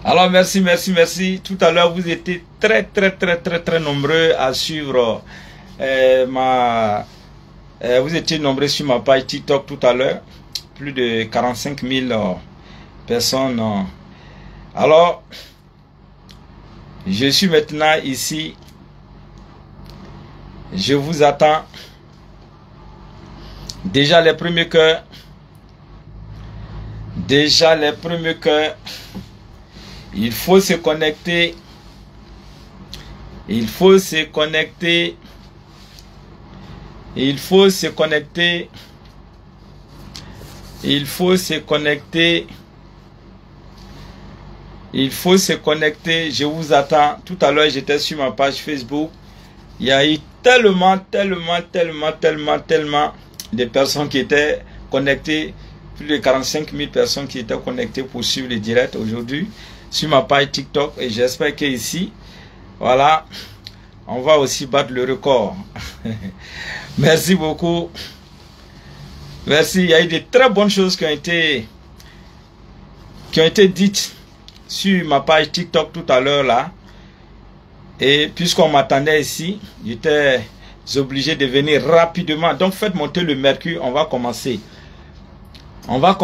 Alors merci. Tout à l'heure, vous étiez très nombreux à suivre vous étiez nombreux sur ma page TikTok tout à l'heure. Plus de 45 000 personnes. Alors, je suis maintenant ici. Je vous attends. Déjà les premiers cœurs. Il faut se connecter. Il faut se connecter. Il faut se connecter. Il faut se connecter. Il faut se connecter. Je vous attends. Tout à l'heure, j'étais sur ma page Facebook. Il y a eu tellement de personnes qui étaient connectées. Plus de 45 000 personnes qui étaient connectées pour suivre le direct aujourd'hui sur ma page TikTok. Et j'espère qu'ici, voilà, on va aussi battre le record. Merci beaucoup. Merci. Il y a eu de très bonnes choses qui ont été dites sur ma page TikTok tout à l'heure là. Et puisqu'on m'attendait ici, j'étais obligé de venir rapidement. Donc faites monter le mercure, on va commencer. On va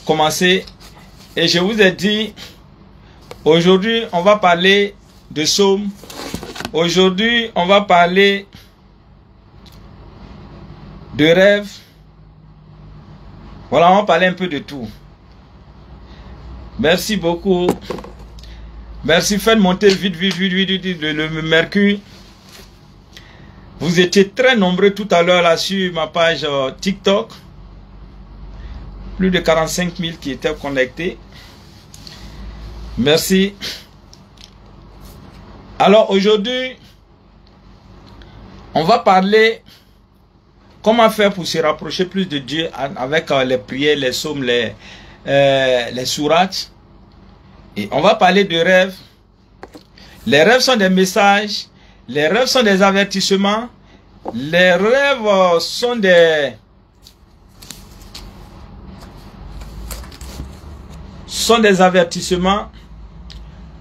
commencer et je vous ai dit, aujourd'hui on va parler de psaumes. Aujourd'hui on va parler de rêves. Voilà, on va parler un peu de tout. Merci beaucoup. Merci, faites monter vite le mercure. Vous étiez très nombreux tout à l'heure là sur ma page TikTok. Plus de 45 000 qui étaient connectés. Merci. Alors aujourd'hui, on va parler comment faire pour se rapprocher plus de Dieu avec les prières, les psaumes, les sourates. Et on va parler de rêves. Les rêves sont des messages. Les rêves sont des avertissements. Les rêves sont des avertissements.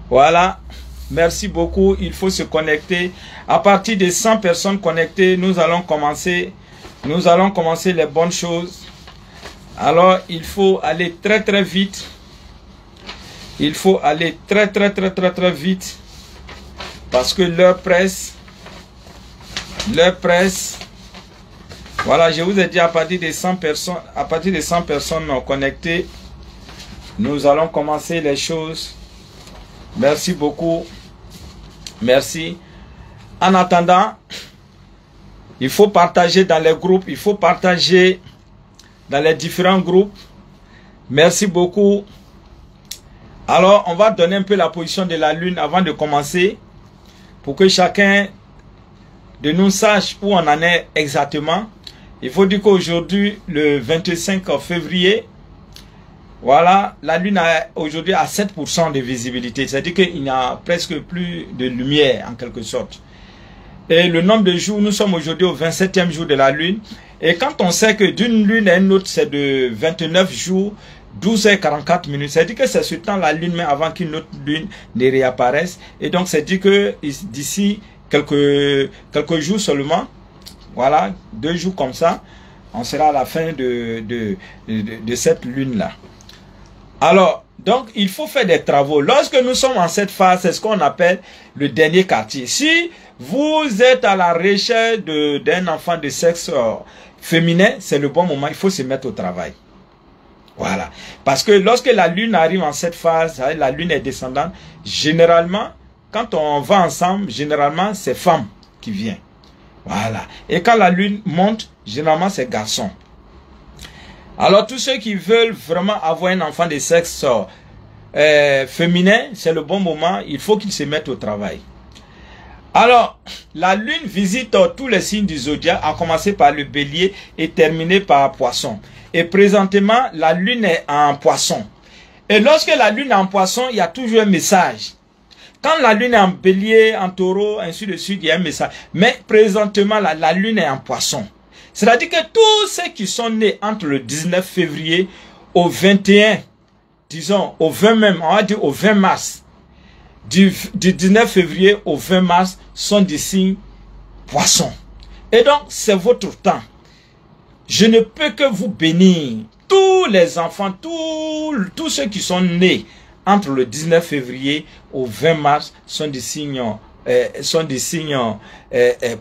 Voilà. Merci beaucoup. Il faut se connecter. À partir de 100 personnes connectées, nous allons commencer les bonnes choses. Alors, il faut aller très vite. Il faut aller très vite. Parce que l'heure presse. Voilà, je vous ai dit à partir de 100 personnes connectées, nous allons commencer les choses. Merci beaucoup. Merci. En attendant, il faut partager dans les groupes, il faut partager dans les différents groupes. Merci beaucoup. Alors, on va donner un peu la position de la lune avant de commencer, pour que chacun de nous sache où on en est exactement. Il faut dire qu'aujourd'hui, le 25 février, voilà, la lune a aujourd'hui à 7% de visibilité. C'est-à-dire qu'il n'y a presque plus de lumière en quelque sorte. Et le nombre de jours, nous sommes aujourd'hui au 27e jour de la lune. Et quand on sait que d'une lune à une autre, c'est de 29 jours, 12h44 minutes. C'est-à-dire que c'est ce temps la lune, mais avant qu'une autre lune ne réapparaisse. Et donc, c'est dit que d'ici quelques jours seulement, voilà, 2 jours comme ça, on sera à la fin de cette lune-là. Alors, donc, il faut faire des travaux. Lorsque nous sommes en cette phase, c'est ce qu'on appelle le dernier quartier. Si vous êtes à la recherche d'un enfant de sexe féminin, c'est le bon moment, il faut se mettre au travail. Voilà. Parce que lorsque la lune arrive en cette phase, la lune est descendante, généralement, quand on va ensemble, généralement, c'est femme qui vient. Voilà. Et quand la lune monte, généralement, c'est garçon. Alors, tous ceux qui veulent vraiment avoir un enfant de sexe féminin, c'est le bon moment, il faut qu'ils se mettent au travail. Alors, la lune visite tous les signes du zodiaque, à commencer par le bélier et terminer par poisson. Et présentement, la lune est en poisson. Et lorsque la lune est en poisson, il y a toujours un message. Quand la lune est en bélier, en taureau, ainsi de suite, il y a un message. Mais présentement, la lune est en poisson. C'est-à-dire que tous ceux qui sont nés entre le 19 février au 21 disons, au 20 même, on va dire au 20 mars, du 19 février au 20 mars, sont des signes poissons. Et donc, c'est votre temps. Je ne peux que vous bénir. Tous les enfants, tous ceux qui sont nés entre le 19 février au 20 mars sont des signes,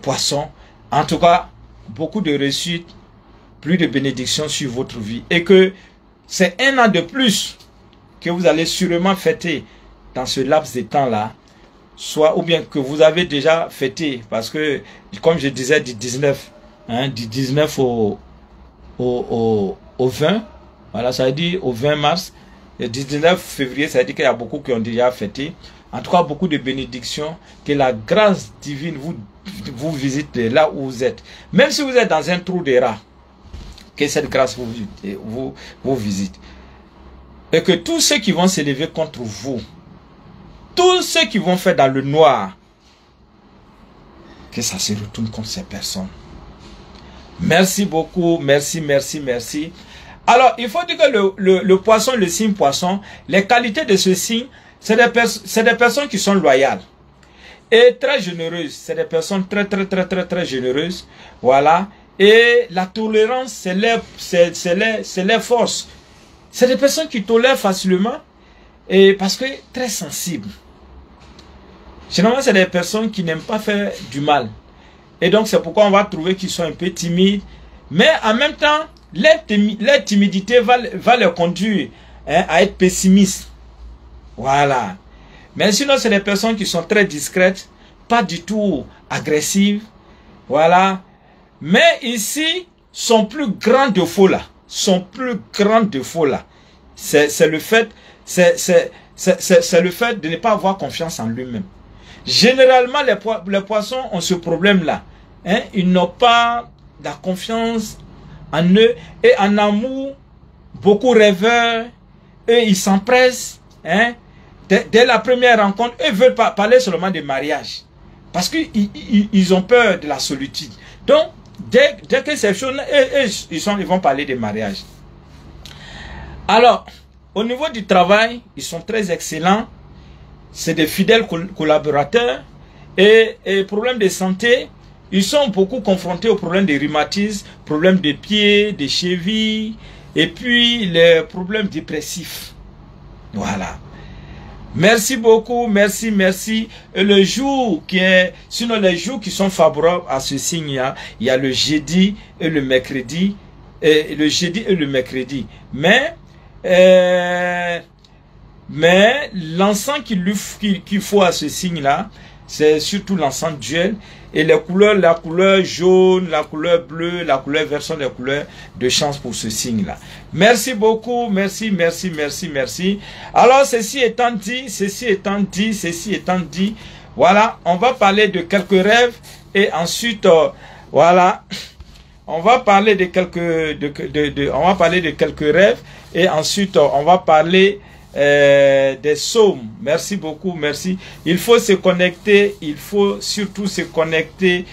poissons. En tout cas, beaucoup de réussite, plus de bénédictions sur votre vie. Et que c'est un an de plus que vous allez sûrement fêter dans ce laps de temps-là. Soit, ou bien que vous avez déjà fêté. Parce que, comme je disais, du 19, du 19 au 20, voilà, ça veut dire au 20 mars, le 19 février, ça veut dire qu'il y a beaucoup qui ont déjà fêté. En tout cas, beaucoup de bénédictions, que la grâce divine vous visite là où vous êtes. Même si vous êtes dans un trou de rats, que cette grâce vous visite. Et que tous ceux qui vont s'élever contre vous, tous ceux qui vont faire dans le noir, que ça se retourne contre ces personnes. Merci beaucoup, merci, merci, merci. Alors, il faut dire que le poisson, le signe poisson, les qualités de ce signe, c'est des personnes qui sont loyales et très généreuses. C'est des personnes très généreuses. Voilà. Et la tolérance, c'est leur force. C'est des personnes qui tolèrent facilement et parce que très sensibles. Généralement, c'est des personnes qui n'aiment pas faire du mal. Et donc, c'est pourquoi on va trouver qu'ils sont un peu timides. Mais en même temps, leur timidité va leur conduire à être pessimistes. Voilà. Mais sinon, c'est des personnes qui sont très discrètes, pas du tout agressives. Voilà. Mais ici, son plus grand défaut là, c'est le fait de ne pas avoir confiance en lui-même. Généralement, les poissons ont ce problème-là. Ils n'ont pas de confiance en eux et en amour, beaucoup rêveurs, et ils s'empressent. Dès la première rencontre, eux veulent parler seulement de mariage. Parce qu'ils ont peur de la solitude. Donc, dès que ces choses, ils vont parler de mariage. Alors, au niveau du travail, ils sont très excellents. C'est des fidèles collaborateurs. Et problèmes de santé, ils sont beaucoup confrontés aux problèmes de rhumatisme, problèmes de pieds, de chevilles, et puis les problèmes dépressifs. Voilà. Merci beaucoup, merci, merci. Et le jour sinon les jours qui sont favorables à ce signe-là, il y a le jeudi et le mercredi. Mais l'encens qu'il faut à ce signe-là, c'est surtout l'encens duel. Et les couleurs, la couleur jaune, la couleur bleue, la couleur verte sont les couleurs de chance pour ce signe-là. Merci beaucoup, merci, merci, merci, merci. Alors, ceci étant dit, voilà, on va parler de quelques rêves et ensuite, voilà, on va parler de quelques rêves et ensuite, on va parler des psaumes. Merci beaucoup, merci. Il faut se connecter, il faut surtout se connecter,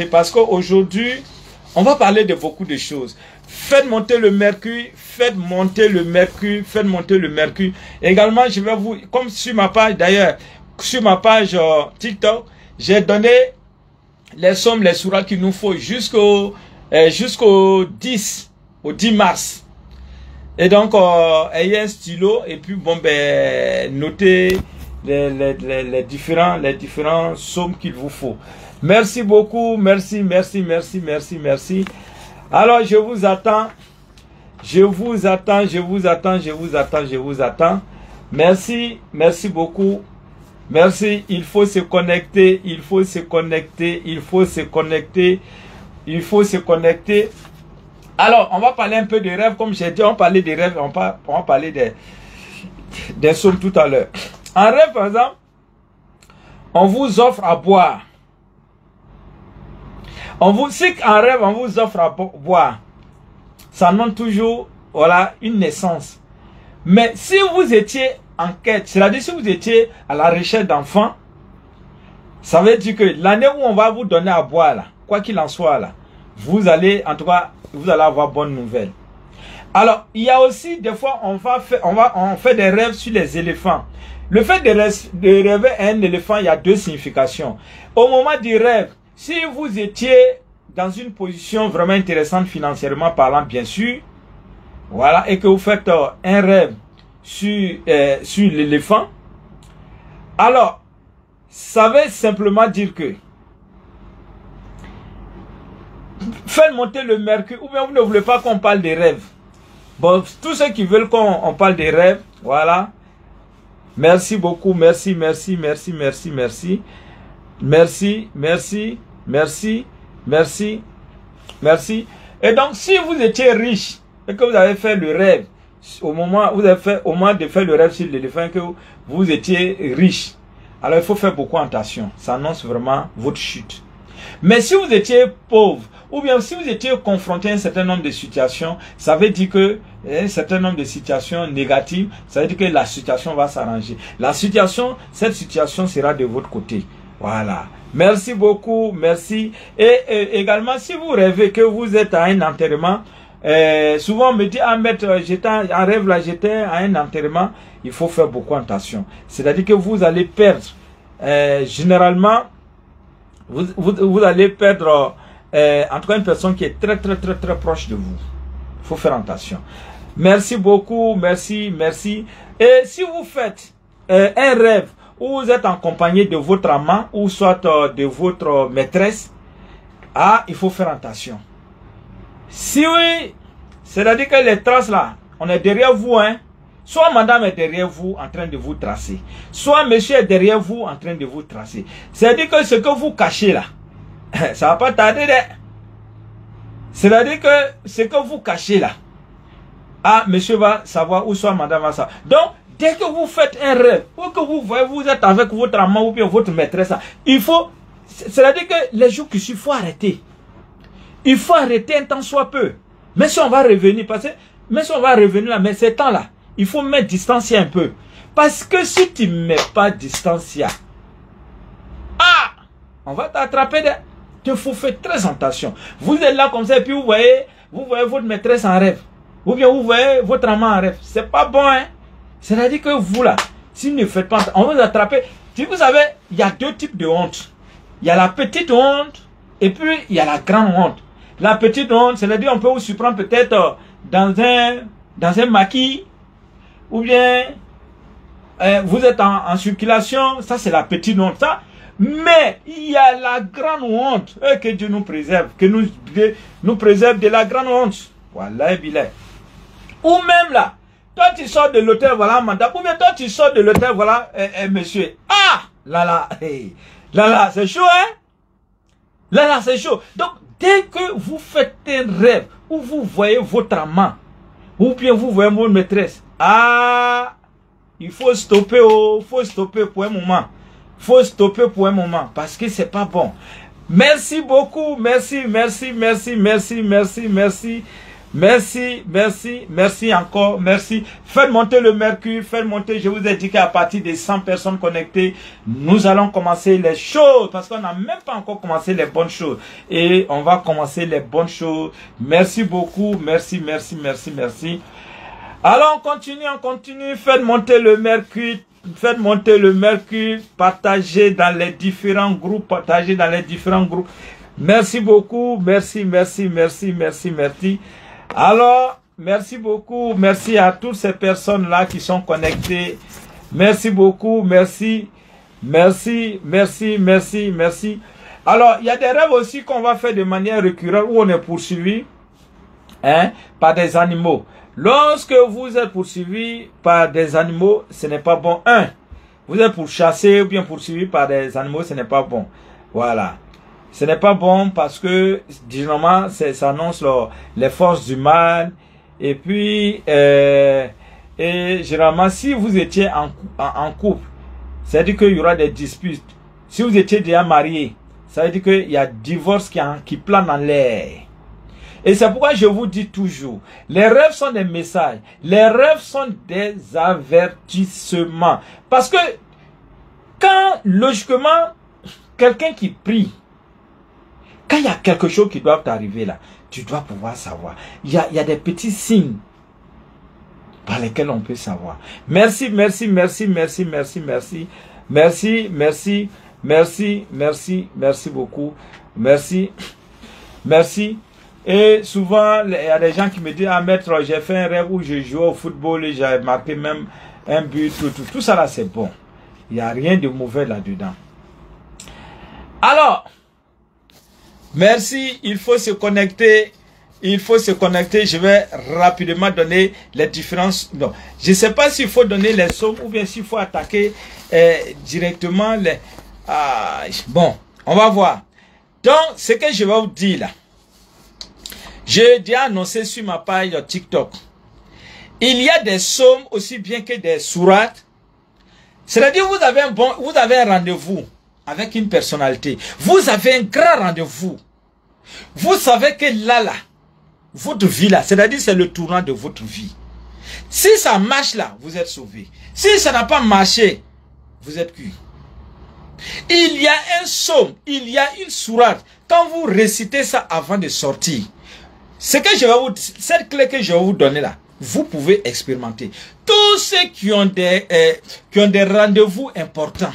parce qu'aujourd'hui, on va parler de beaucoup de choses. Faites monter le mercure, Également, je vais vous, comme sur ma page d'ailleurs, sur ma page TikTok, j'ai donné les psaumes, les sourates qu'il nous faut jusqu'au 10 mars. Et donc, ayez un stylo et puis bon notez les différents psaumes qu'il vous faut. Merci beaucoup, merci. Alors, je vous attends. Merci beaucoup. Merci, il faut se connecter. Alors, on va parler un peu de rêves, comme j'ai dit, on parlait des rêves, on va parler des psaumes tout à l'heure. En rêve, par exemple, on vous offre à boire. Si en rêve, on vous offre à boire, ça demande toujours, voilà, une naissance. Mais si vous étiez en quête, c'est-à-dire si vous étiez à la recherche d'enfants, ça veut dire que l'année où on va vous donner à boire, là, quoi qu'il en soit, là, vous allez, en tout cas, vous allez avoir bonne nouvelle. Alors, il y a aussi des fois, on fait des rêves sur les éléphants. Le fait de rêver un éléphant, il y a deux significations. Au moment du rêve, si vous étiez dans une position vraiment intéressante financièrement parlant, bien sûr, voilà, et que vous faites un rêve sur l'éléphant, alors, ça veut simplement dire que faites monter le mercure, ou bien vous ne voulez pas qu'on parle des rêves. Bon, tous ceux qui veulent qu'on parle des rêves, voilà. Merci beaucoup, merci, merci, merci, merci, merci. Merci, merci, merci, merci, merci. Et donc, si vous étiez riche et que vous avez fait le rêve, au moment de faire le rêve sur l'éléphant, que vous étiez riche, alors il faut faire beaucoup attention. Ça annonce vraiment votre chute. Mais si vous étiez pauvre, ou bien si vous étiez confronté à un certain nombre de situations, ça veut dire que un certain nombre de situations négatives, ça veut dire que la situation va s'arranger. Cette situation sera de votre côté. Voilà. Merci beaucoup, merci. Et également, si vous rêvez que vous êtes à un enterrement, souvent on me dit, ah maître, j'étais en rêve là, j'étais à un enterrement, il faut faire beaucoup attention. C'est-à-dire que vous allez perdre, généralement, vous allez perdre, en tout cas une personne qui est très proche de vous. Il faut faire attention. Merci beaucoup, merci, merci. Et si vous faites un rêve où vous êtes en compagnie de votre amant ou soit de votre maîtresse, il faut faire attention. Si oui, c'est-à-dire que les traces là, on est derrière vous, hein. Soit madame est derrière vous en train de vous tracer, soit monsieur est derrière vous en train de vous tracer. C'est-à-dire que ce que vous cachez là, ça va pas tarder. C'est-à-dire que ce que vous cachez là, monsieur va savoir ou soit madame va savoir. Donc, dès que vous faites un rêve, ou que vous voyez, vous êtes avec votre amant ou bien votre maîtresse, il faut, c'est-à-dire que les jours qui suivent, il faut arrêter. Il faut arrêter un temps soit peu. Mais si on va revenir, là, mais ces temps-là, il faut mettre distancier un peu. Parce que si tu ne mets pas distancier, on va t'attraper. Il faut faire très attention. Vous êtes là comme ça et puis vous voyez votre maîtresse en rêve. Ou bien vous voyez votre amant en rêve. C'est pas bon, hein. C'est-à-dire que vous là, si vous ne faites pas, on va vous attraper. Si vous savez, il y a deux types de honte. Il y a la petite honte et puis il y a la grande honte. La petite honte, c'est-à-dire on peut vous surprendre peut-être dans un maquis. Ou bien vous êtes en circulation, ça c'est la petite honte, ça. Mais il y a la grande honte, que Dieu nous préserve, que nous préserve de la grande honte. Voilà, billet. Ou même là, toi tu sors de l'hôtel, voilà madame, ou bien toi tu sors de l'hôtel, voilà monsieur. Là, c'est chaud, hein. Là, c'est chaud. Donc, dès que vous faites un rêve, où vous voyez votre amant, ou bien vous voyez votre maîtresse, il faut stopper, faut stopper pour un moment. Faut stopper pour un moment, parce que c'est pas bon. Merci beaucoup, merci encore, merci. Faites monter le mercure, faites monter, je vous ai dit qu'à partir de 100 personnes connectées, nous allons commencer les choses, parce qu'on n'a même pas encore commencé les bonnes choses. Et on va commencer les bonnes choses. Merci beaucoup, merci. Alors on continue, faites monter le mercure. Partagez dans les différents groupes, Merci beaucoup, merci. Alors, merci beaucoup, merci à toutes ces personnes-là qui sont connectées. Merci beaucoup, merci. Alors, il y a des rêves aussi qu'on va faire de manière récurrente où on est poursuivi par des animaux. Lorsque vous êtes poursuivi par des animaux, ce n'est pas bon. Vous êtes pourchassé ou bien poursuivi par des animaux, ce n'est pas bon. Voilà. Ce n'est pas bon parce que, généralement, ça annonce les forces du mal. Et puis, généralement, si vous étiez en couple, ça veut dire qu'il y aura des disputes. Si vous étiez déjà marié, ça veut dire qu'il y a divorce qui plane en l'air. Et c'est pourquoi je vous dis toujours, les rêves sont des messages, les rêves sont des avertissements. Parce que quand, logiquement, quelqu'un qui prie, quand il y a quelque chose qui doit t'arriver là, tu dois pouvoir savoir. Il y a des petits signes par lesquels on peut savoir. Merci, merci, merci, merci, merci, merci. Merci, merci, merci, merci, merci beaucoup. Merci, merci. Et souvent, il y a des gens qui me disent, ah maître, j'ai fait un rêve où je jouais au football et j'ai marqué même un but, tout ça là c'est bon. Il n'y a rien de mauvais là-dedans. Alors, merci, il faut se connecter. Il faut se connecter. Je vais rapidement donner les différences. Non, je ne sais pas s'il faut donner les sommes ou bien s'il faut attaquer directement les... bon, on va voir. Donc, ce que je vais vous dire là, j'ai déjà annoncé sur ma page TikTok. Il y a des sommes aussi bien que des sourates. C'est-à-dire, vous avez un rendez-vous avec une personnalité. Vous avez un grand rendez-vous. Vous savez que là, votre vie là, c'est-à-dire c'est le tournant de votre vie. Si ça marche là, vous êtes sauvé. Si ça n'a pas marché, vous êtes cuit. Il y a un psaume, il y a une sourate. Quand vous récitez ça avant de sortir, ce que je vais vous, cette clé que je vais vous donner là, vous pouvez expérimenter. Tous ceux qui ont des rendez-vous importants,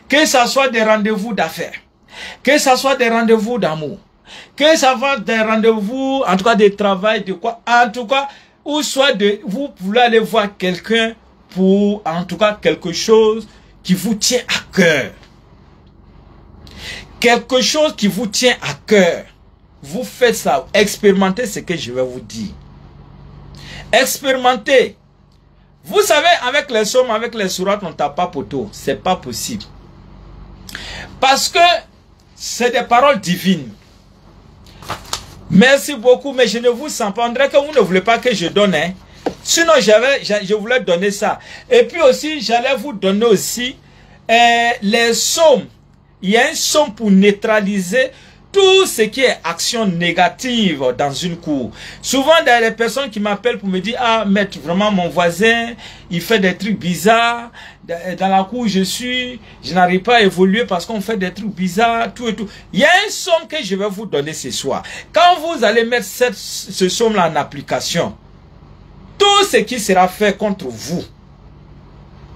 que ce soit des rendez-vous d'affaires, que ce soit des rendez-vous d'amour, que ça va des rendez-vous, en tout cas de travail, de quoi, en tout cas, ou soit vous voulez aller voir quelqu'un pour, en tout cas, quelque chose qui vous tient à cœur. Quelque chose qui vous tient à cœur. Vous faites ça, expérimentez ce que je vais vous dire. Expérimentez. Vous savez, avec les sommes, avec les sourates, on ne tape pas poteau. C'est pas possible. Parce que c'est des paroles divines. Merci beaucoup, mais je ne vous sens pas. On dirait que vous ne voulez pas que je donne. Hein. Sinon, je voulais donner ça. Et puis aussi, j'allais vous donner aussi les sommes. Il y a un somme pour neutraliser tout ce qui est action négative dans une cour. Souvent, il y a des personnes qui m'appellent pour me dire, ah, maître, vraiment, mon voisin, il fait des trucs bizarres. Dans la cour où je suis, je n'arrive pas à évoluer parce qu'on fait des trucs bizarres, tout et tout. Il y a un somme que je vais vous donner ce soir. Quand vous allez mettre ce somme-là en application, tout ce qui sera fait contre vous,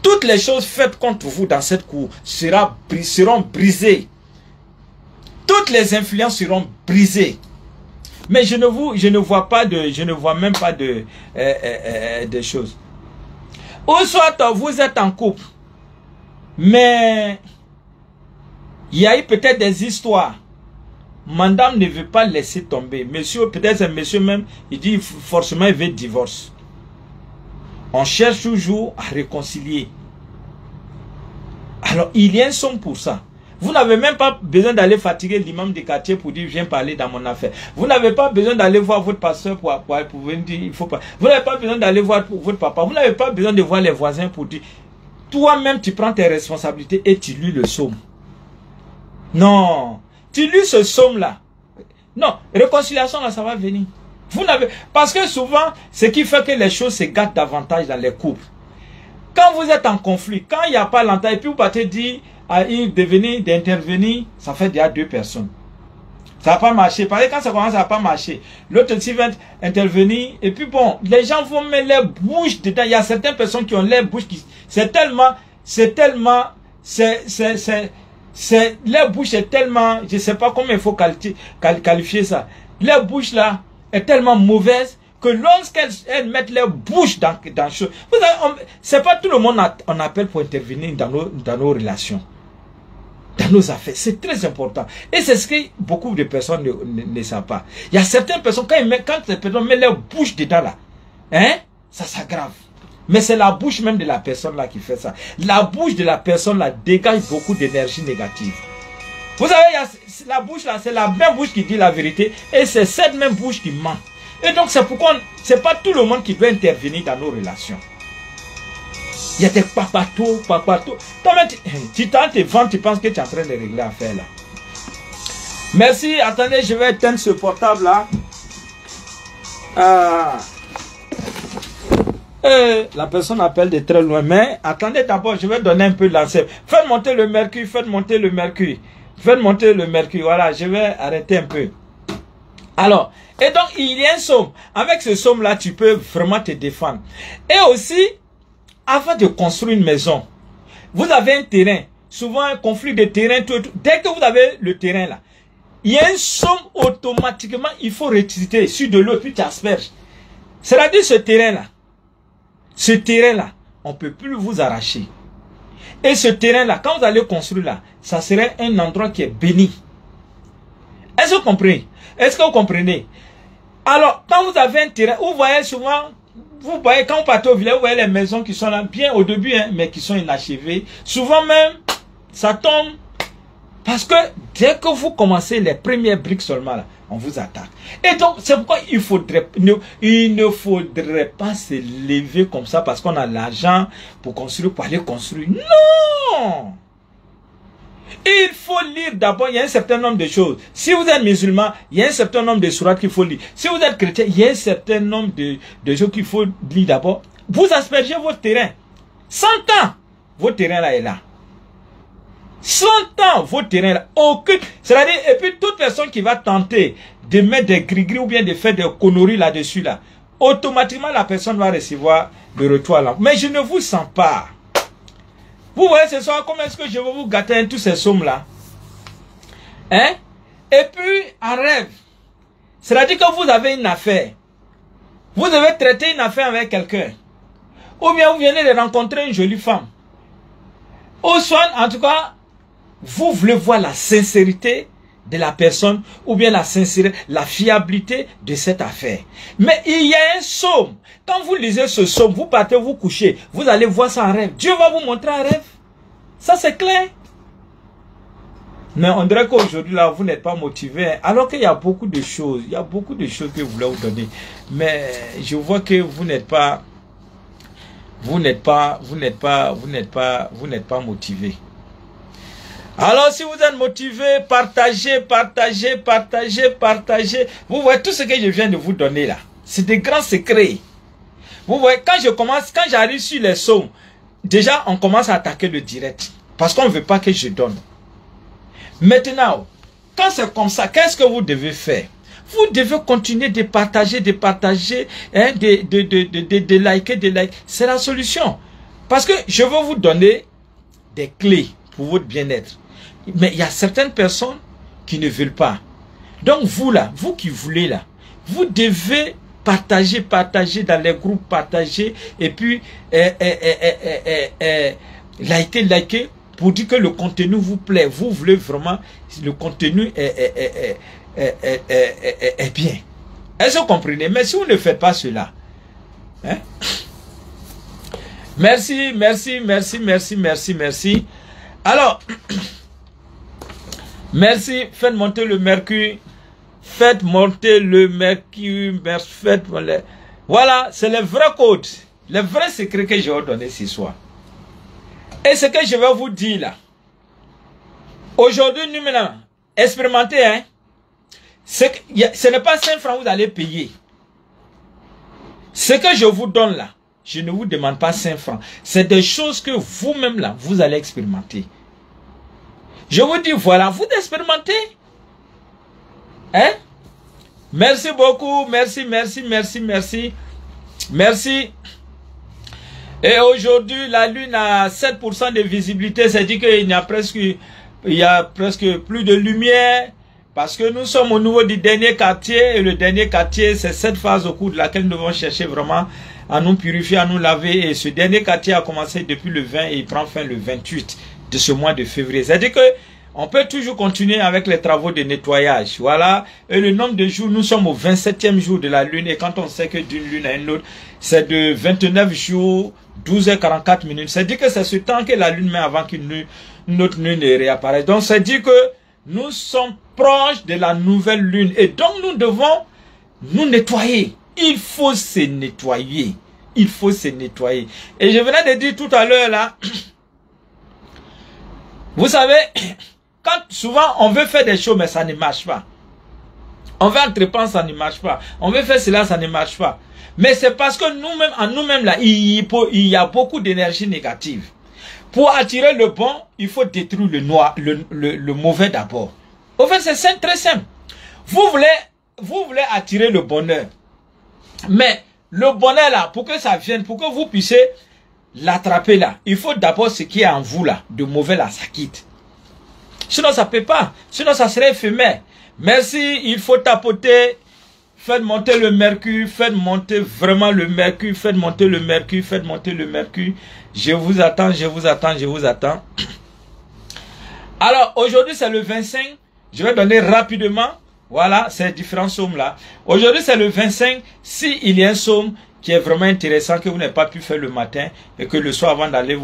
toutes les choses faites contre vous dans cette cour seront brisées. Toutes les influences seront brisées. Mais je ne vois même pas de choses. Ou soit vous êtes en couple, mais il y a eu peut-être des histoires. Madame ne veut pas laisser tomber. Monsieur, peut-être un monsieur même, il dit forcément il veut divorce. On cherche toujours à réconcilier. Alors, il y a un somme pour ça. Vous n'avez même pas besoin d'aller fatiguer l'imam du quartier pour dire viens parler dans mon affaire. Vous n'avez pas besoin d'aller voir votre pasteur pour venir dire il faut pas. Vous n'avez pas besoin d'aller voir votre papa. Vous n'avez pas besoin de voir les voisins pour dire. Toi-même tu prends tes responsabilités et tu lis le psaume. Non, tu lis ce psaume là. Non, réconciliation là ça va venir. Vous n'avez parce que souvent ce qui fait que les choses se gâtent davantage dans les couples. Quand vous êtes en conflit, quand il n'y a pas l'entente et puis vous partez dire à Yves de venir, d'intervenir, ça fait déjà 2 personnes. Ça va pas marcher. Parce que quand ça commence à pas marcher, l'autre aussi va intervenir. Et puis bon, les gens vont mettre leur bouche dedans. Il y a certaines personnes qui ont leur bouche qui... leur bouche est tellement... Je ne sais pas comment il faut qualifier ça. Leur bouche là est tellement mauvaise que lorsqu'elles mettent leur bouche dans choses... Vous savez, c'est pas tout le monde on appelle pour intervenir dans nos relations. Dans nos affaires, c'est très important. Et c'est ce que beaucoup de personnes ne savent pas. Il y a certaines personnes, quand les personnes mettent leur bouche dedans là, hein, ça s'aggrave. Mais c'est la bouche même de la personne là qui fait ça. La bouche de la personne là dégage beaucoup d'énergie négative. Vous savez, la bouche là, c'est la même bouche qui dit la vérité et c'est cette même bouche qui ment. Et donc c'est pourquoi c'est pas tout le monde qui doit intervenir dans nos relations. Il y a des papatos. Tu tentes tes ventes, tu penses que tu es en train de régler l'affaire là. Merci, attendez, je vais éteindre ce portable là. La personne appelle de très loin, mais attendez d'abord, je vais donner un peu de lanceur. Faites monter le mercure, faites monter le mercure. Faites monter le mercure, voilà, je vais arrêter un peu. Alors, et donc il y a un somme. Avec ce somme-là, tu peux vraiment te défendre. Et aussi, avant de construire une maison, vous avez un terrain. Souvent un conflit de terrain, tout. Dès que vous avez le terrain là, il y a une somme automatiquement, il faut retirer sur de l'eau, puis tu asperges. C'est-à-dire ce terrain-là, on ne peut plus vous arracher. Et ce terrain-là, quand vous allez construire là, ça serait un endroit qui est béni. Est-ce que vous comprenez? Est-ce que vous comprenez? Alors, quand vous avez un terrain, vous voyez souvent, vous voyez, quand vous partez au village, vous voyez les maisons qui sont là, bien au début, hein, mais qui sont inachevées. Souvent même, ça tombe. Parce que dès que vous commencez les premières briques seulement, là, on vous attaque. Et donc, c'est pourquoi il ne faudrait pas se lever comme ça parce qu'on a l'argent pour construire, pour aller construire. Non! Il faut lire d'abord, il y a un certain nombre de choses. Si vous êtes musulman, il y a un certain nombre de sourates qu'il faut lire. Si vous êtes chrétien, il y a un certain nombre de choses qu'il faut lire d'abord. Vous aspergez votre terrain. 100 ans, votre terrain là est là. 100 ans, votre terrain là, aucune. C'est-à-dire, et puis toute personne qui va tenter de mettre des gris-gris ou bien de faire des conneries là-dessus là, automatiquement la personne va recevoir le retour à l'enfant. Mais je ne vous sens pas. Vous voyez ce soir, comment est-ce que je vais vous gâter hein, tous ces sommes-là? Hein? Et puis, en rêve, c'est-à-dire que vous avez une affaire. Vous devez traiter une affaire avec quelqu'un. Ou bien vous venez de rencontrer une jolie femme. Ou soit, en tout cas, vous voulez voir la sincérité de la personne ou bien la sincérité, la fiabilité de cette affaire. Mais il y a un somme. Quand vous lisez ce somme, vous partez vous coucher, vous allez voir ça en rêve. Dieu va vous montrer un rêve. Ça c'est clair. Mais on dirait qu'aujourd'hui là, vous n'êtes pas motivé. Alors qu'il y a beaucoup de choses. Il y a beaucoup de choses que vous voulez vous donner. Mais je vois que vous n'êtes pas motivé. Alors, si vous êtes motivé, partagez. Vous voyez tout ce que je viens de vous donner là. C'est des grands secrets. Vous voyez, quand j'arrive sur les sons, déjà, on commence à attaquer le direct. Parce qu'on ne veut pas que je donne. Maintenant, quand c'est comme ça, qu'est-ce que vous devez faire? Vous devez continuer de partager, hein, de liker. C'est la solution. Parce que je veux vous donner des clés pour votre bien-être. Mais il y a certaines personnes qui ne veulent pas. Donc vous là, vous qui voulez là, vous devez partager dans les groupes, partager et puis liker pour dire que le contenu vous plaît. Vous voulez vraiment, le contenu est bien. Est-ce que vous comprenez? Mais si vous ne faites pas cela, hein? Merci. Alors, merci, faites monter le mercure. Voilà, c'est le vrai code, le vrai secret que je vais vous donner ce soir. Et ce que je vais vous dire là, aujourd'hui, nous maintenant, expérimentez, hein. Ce n'est pas 5 francs que vous allez payer. Ce que je vous donne là, je ne vous demande pas 5 francs. C'est des choses que vous-même là, vous allez expérimenter. Je vous dis, voilà, vous expérimentez. Hein? Merci beaucoup. Merci. Et aujourd'hui, la Lune a 7% de visibilité. C'est-à-dire qu'il y a presque plus de lumière. Parce que nous sommes au niveau du dernier quartier. Et le dernier quartier, c'est cette phase au cours de laquelle nous devons chercher vraiment à nous purifier, à nous laver. Et ce dernier quartier a commencé depuis le 20 et il prend fin le 28 de ce mois de février. C'est-à-dire que on peut toujours continuer avec les travaux de nettoyage. Voilà. Et le nombre de jours, nous sommes au 27e jour de la Lune. Et quand on sait que d'une Lune à une autre, c'est de 29 jours, 12h44 minutes. C'est-à-dire que c'est ce temps que la Lune met avant qu'une autre Lune ne réapparaisse. Donc, c'est-à-dire que nous sommes proches de la nouvelle Lune. Et donc, nous devons nous nettoyer. Il faut se nettoyer. Et je venais de dire tout à l'heure là, vous savez, quand souvent on veut faire des choses, mais ça ne marche pas. On veut entreprendre, ça ne marche pas. On veut faire cela, ça ne marche pas. Mais c'est parce que nous-mêmes, en nous-mêmes là, il y a beaucoup d'énergie négative. Pour attirer le bon, il faut détruire le mauvais d'abord. Au fait, c'est très simple. Vous voulez vous voulez attirer le bonheur. Mais le bonheur là, pour que ça vienne, pour que vous puissiez l'attraper là, il faut d'abord ce qui est en vous là, de mauvais là, ça quitte. Sinon ça ne peut pas, sinon ça serait éphémère. Merci, il faut tapoter, faites monter le mercure, faites monter vraiment le mercure, faites monter le mercure, faites monter le mercure. Je vous attends, je vous attends, je vous attends. Alors aujourd'hui c'est le 25, je vais donner rapidement, voilà, ces différents psaumes là. Aujourd'hui c'est le 25, s'il y a un psaume qui est vraiment intéressant que vous n'avez pas pu faire le matin et que le soir avant d'aller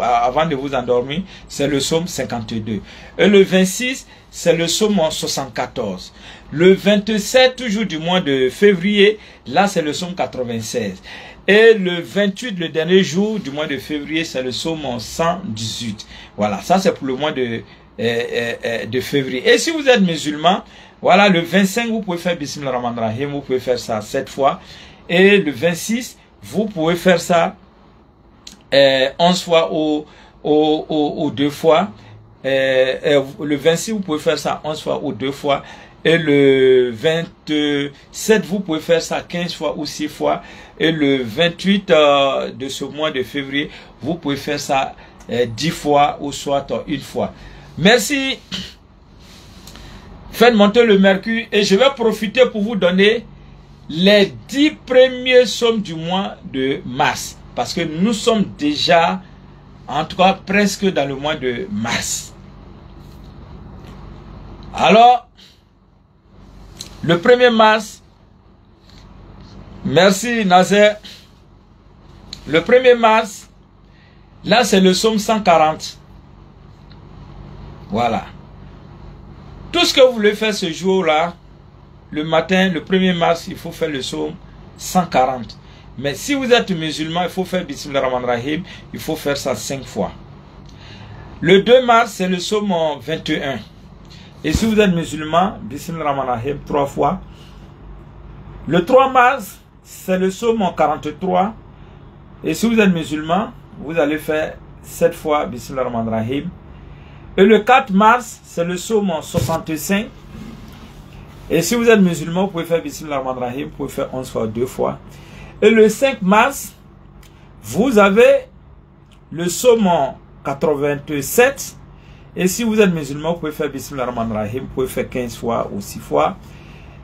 avant de vous endormir, c'est le psaume 52. Et le 26, c'est le psaume 74. Le 27, toujours du mois de février, là c'est le psaume 96. Et le 28, le dernier jour du mois de février, c'est le psaume 118. Voilà, ça c'est pour le mois de février. Et si vous êtes musulman, voilà, le 25, vous pouvez faire Bismillah Rahman Rahim, vous pouvez faire ça 7 fois. Et le 26, vous pouvez faire ça 11 fois ou 2 fois. Le 26, vous pouvez faire ça 11 fois ou 2 fois. Et le 27, vous pouvez faire ça 15 fois ou 6 fois. Et le 28 de ce mois de février, vous pouvez faire ça 10 fois ou soit 1 fois. Merci. Faites monter le mercure et je vais profiter pour vous donner les 10 premiers psaumes du mois de mars. Parce que nous sommes déjà, en tout cas, presque dans le mois de mars. Alors, le 1er mars, merci Nazer. Le 1er mars, là c'est le psaume 140. Voilà. Tout ce que vous voulez faire ce jour-là, le matin, le 1er mars, il faut faire le psaume 140. Mais si vous êtes musulman, il faut faire Bismillah Rahman Rahim, il faut faire ça 5 fois. Le 2 mars, c'est le psaume 21. Et si vous êtes musulman, Bismillah Rahman Rahim 3 fois. Le 3 mars, c'est le psaume 43. Et si vous êtes musulman, vous allez faire 7 fois Bismillah Rahman Rahim. Et le 4 mars, c'est le psaume 65. Et si vous êtes musulman, vous pouvez faire Bismillah Rahman Rahim, vous pouvez faire 11 fois, 2 fois. Et le 5 mars, vous avez le psaume 87. Et si vous êtes musulman, vous pouvez faire Bismillah Rahman Rahim, vous pouvez faire 15 fois ou 6 fois.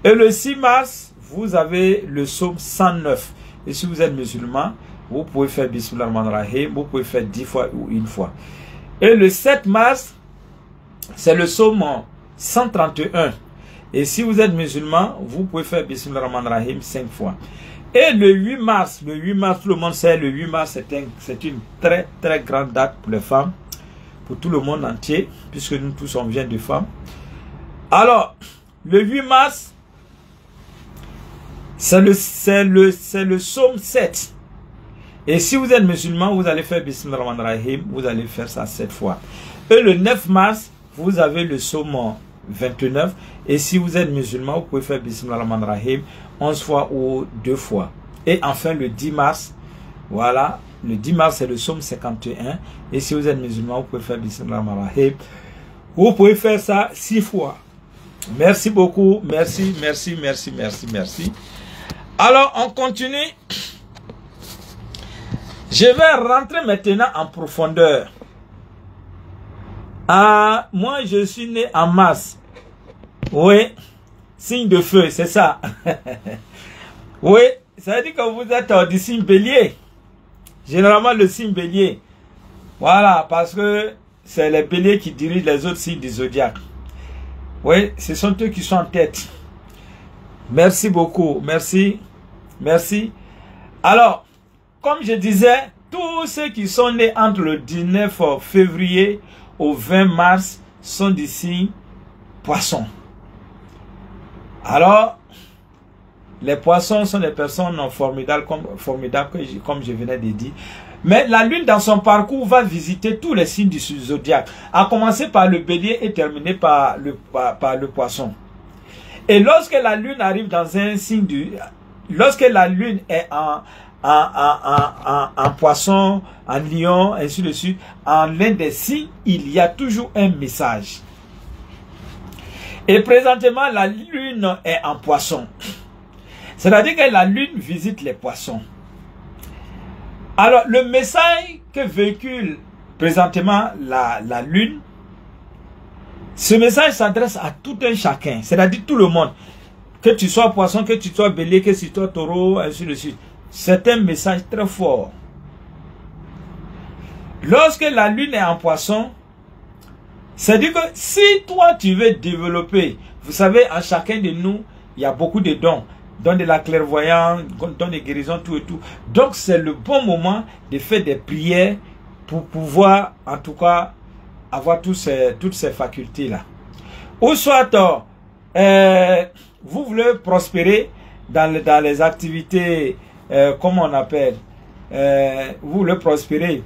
Et le 6 mars, vous avez le psaume 109. Et si vous êtes musulman, vous pouvez faire Bismillah Rahman Rahim, vous pouvez faire 10 fois ou 1 fois. Et le 7 mars, c'est le psaume 131. Et si vous êtes musulman, vous pouvez faire Bismillah Rahman Rahim 5 fois. Et le 8 mars, tout le monde sait, le 8 mars, c'est une très très grande date pour les femmes, pour tout le monde entier, puisque nous tous on vient de femmes. Alors, le 8 mars, c'est le psaume 7. Et si vous êtes musulman, vous allez faire Bismillah Rahman Rahim, vous allez faire ça 7 fois. Et le 9 mars, vous avez le psaume 29. Et si vous êtes musulman, vous pouvez faire Bismillah Rahman Rahim 11 fois ou 2 fois. Et enfin le 10 mars, voilà, le 10 mars c'est le psaume 51. Et si vous êtes musulman, vous pouvez faire Bismillah Rahman Rahim. Vous pouvez faire ça 6 fois. Merci beaucoup, merci, merci, merci, merci, merci. Alors on continue. Je vais rentrer maintenant en profondeur. Ah, moi je suis né en mars. Oui, signe de feu, c'est ça. Oui, ça veut dire que vous êtes du signe bélier. Généralement le signe bélier. Voilà, parce que c'est les béliers qui dirigent les autres signes du zodiaque. Oui, ce sont eux qui sont en tête. Merci beaucoup, merci, merci. Alors, comme je disais, tous ceux qui sont nés entre le 19 février au 20 mars sont du signe poisson. Alors, les poissons sont des personnes formidables, comme je venais de dire. Mais la lune dans son parcours va visiter tous les signes du zodiaque, à commencer par le bélier et terminer par le poisson. Et lorsque la lune arrive dans un signe lorsque la lune est en poisson, en lion, ainsi de suite, en l'un des signes, il y a toujours un message. Et présentement, la lune est en poisson. C'est-à-dire que la lune visite les poissons. Alors, le message que véhicule présentement la lune, ce message s'adresse à tout un chacun, c'est-à-dire tout le monde. Que tu sois poisson, que tu sois bélier, que tu sois taureau, ainsi de suite. C'est un message très fort. Lorsque la lune est en poisson, c'est-à-dire que si toi tu veux développer, vous savez, en chacun de nous, il y a beaucoup de dons. Dons de la clairvoyance, dons de guérison, tout et tout. Donc c'est le bon moment de faire des prières pour pouvoir, en tout cas, avoir toutes ces facultés-là. Ou soit, vous voulez prospérer dans les activités, comment on appelle, vous voulez prospérer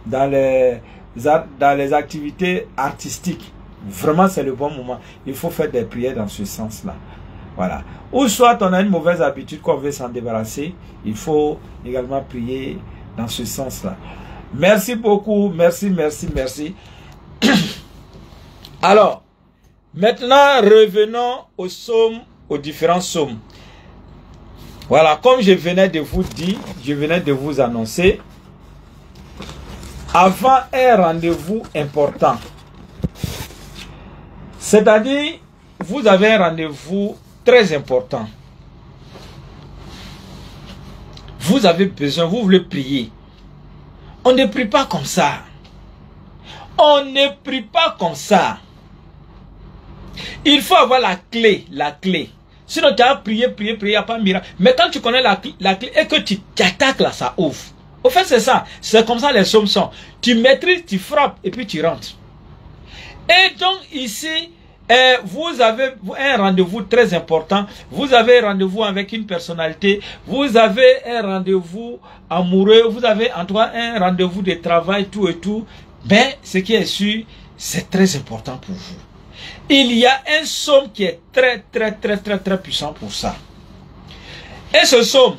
dans les activités artistiques. Vraiment, c'est le bon moment. Il faut faire des prières dans ce sens-là. Voilà. Ou soit on a une mauvaise habitude qu'on veut s'en débarrasser. Il faut également prier dans ce sens-là. Merci beaucoup. Merci, merci, merci. Alors, maintenant, revenons aux psaumes, aux différents psaumes. Voilà, comme je venais de vous dire, je venais de vous annoncer, avant un rendez-vous important. C'est-à-dire, vous avez un rendez-vous très important. Vous avez besoin, vous voulez prier. On ne prie pas comme ça. On ne prie pas comme ça. Il faut avoir la clé, la clé. Sinon tu as prié, il n'y a pas de miracle. Mais quand tu connais la clé et que tu t'attaques là, ça ouvre. Au fait, c'est ça. C'est comme ça les psaumes sont. Tu maîtrises, tu frappes et puis tu rentres. Et donc ici, vous avez un rendez-vous très important. Vous avez un rendez-vous avec une personnalité. Vous avez un rendez-vous amoureux. Vous avez en tout cas un rendez-vous de travail, tout et tout. Mais ce qui est sûr, c'est très important pour vous. Il y a un psaume qui est très puissant pour ça. Et ce psaume,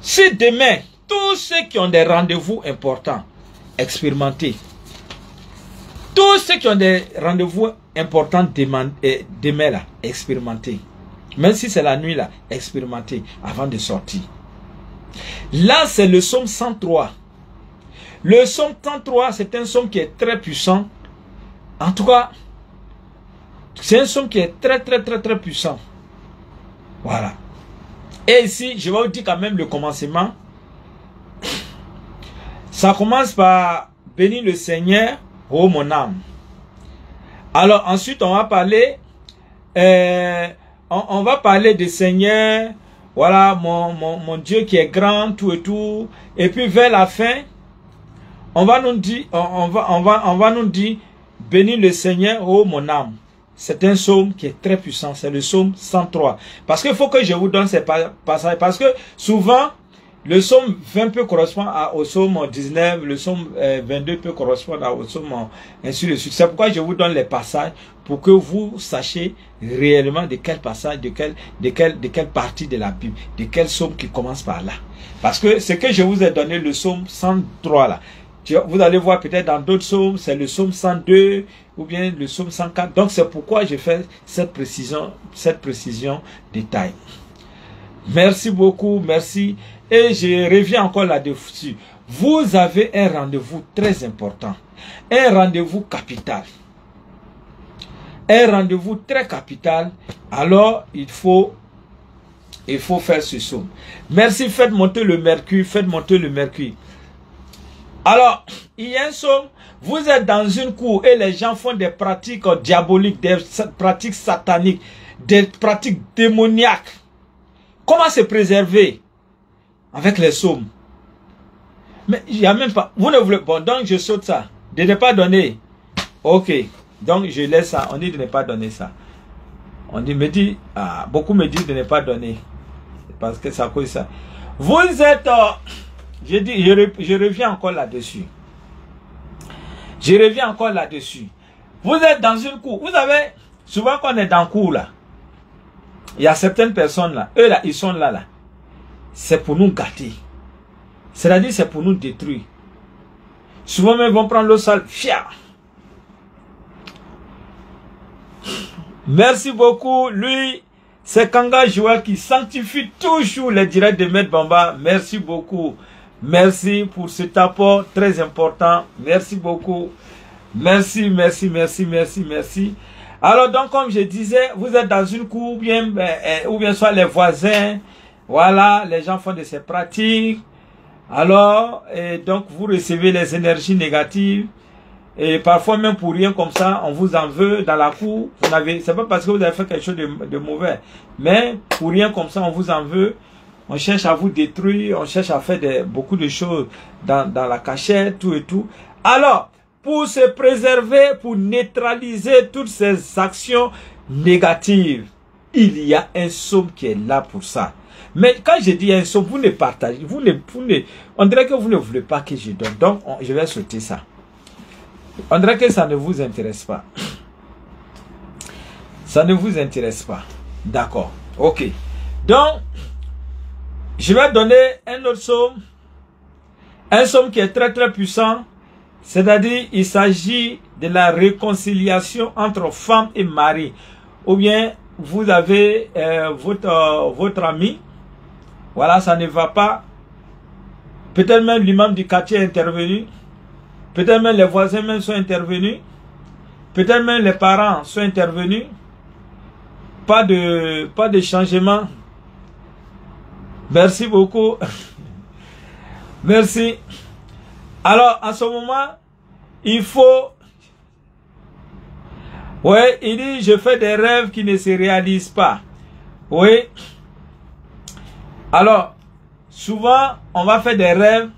si demain, tous ceux qui ont des rendez-vous importants, expérimentez. Tous ceux qui ont des rendez-vous importants demain là, expérimentez. Même si c'est la nuit là, expérimentez avant de sortir. Là, c'est le psaume 103. Le psaume 103, c'est un psaume qui est très puissant. En tout cas, c'est un psaume qui est très puissant. Voilà. Et ici, je vais vous dire quand même le commencement. Ça commence par bénir le Seigneur, ô mon âme. Alors ensuite, on va parler, on va parler du Seigneur. Voilà, mon Dieu qui est grand, tout et tout. Et puis vers la fin, on va nous dire, on va nous dire, bénis le Seigneur, ô mon âme. C'est un psaume qui est très puissant, c'est le psaume 103. Parce qu'il faut que je vous donne ces passages, parce que souvent, le psaume 20 peut correspondre au psaume 19, le psaume 22 peut correspondre au psaume ainsi de suite. C'est pourquoi je vous donne les passages, pour que vous sachiez réellement de quel passage, de quelle partie de la Bible, de quel psaume qui commence par là. Parce que ce que je vous ai donné, le psaume 103 là, vous allez voir peut-être dans d'autres psaumes, c'est le psaume 102 ou bien le psaume 104. Donc c'est pourquoi je fais cette précision détail. Merci beaucoup, merci. Et je reviens encore là-dessus. Vous avez un rendez-vous très important. Un rendez-vous capital. Un rendez-vous très capital. Alors, il faut faire ce psaume. Merci, faites monter le mercure, faites monter le mercure. Alors, il y a un psaume, vous êtes dans une cour et les gens font des pratiques diaboliques, des pratiques sataniques, des pratiques démoniaques. Comment se préserver avec les psaumes? Mais il n'y a même pas. Vous ne voulez pas. Bon, donc je saute ça. De ne pas donner. Ok. Donc je laisse ça. On dit de ne pas donner ça. On dit, beaucoup me disent de ne pas donner. Parce que ça cause ça. Vous êtes. Je reviens encore là-dessus. Je reviens encore là-dessus. Vous êtes dans une cour. Vous savez, souvent quand on est dans une cour là, il y a certaines personnes là, eux là, ils sont là. C'est pour nous gâter. C'est-à-dire, c'est pour nous détruire. Souvent même, ils vont prendre l'eau sale. Fia. Merci beaucoup. Lui, c'est Kanga Joël qui sanctifie toujours les directs de Maître Bamba. Merci beaucoup. Merci pour cet apport très important. Merci beaucoup. Merci, merci, merci, merci, merci. Alors, donc, comme je disais, vous êtes dans une cour, ou bien soit les voisins. Voilà, les gens font de ces pratiques. Alors, donc, vous recevez les énergies négatives. Et parfois, même pour rien comme ça, on vous en veut dans la cour. C'est pas parce que vous avez fait quelque chose de mauvais. Mais pour rien comme ça, on vous en veut. On cherche à vous détruire. On cherche à faire beaucoup de choses dans la cachette, tout et tout. Alors, pour se préserver, pour neutraliser toutes ces actions négatives, il y a un somme qui est là pour ça. Mais quand je dis un somme, vous ne partagez, on dirait que vous ne voulez pas que je donne. Donc, je vais sauter ça. On dirait que ça ne vous intéresse pas. Ça ne vous intéresse pas. D'accord. Ok. Donc, je vais donner un autre somme. Un somme qui est très très puissant. C'est-à-dire, il s'agit de la réconciliation entre femme et mari. Ou bien, vous avez votre ami. Voilà, ça ne va pas. Peut-être même l'imam du quartier est intervenu. Peut-être même les voisins même sont intervenus. Peut-être même les parents sont intervenus. Pas de changement. Merci beaucoup. Merci. Alors, en ce moment, il faut... Oui, il dit, je fais des rêves qui ne se réalisent pas. Oui. Alors, souvent, on va faire des rêves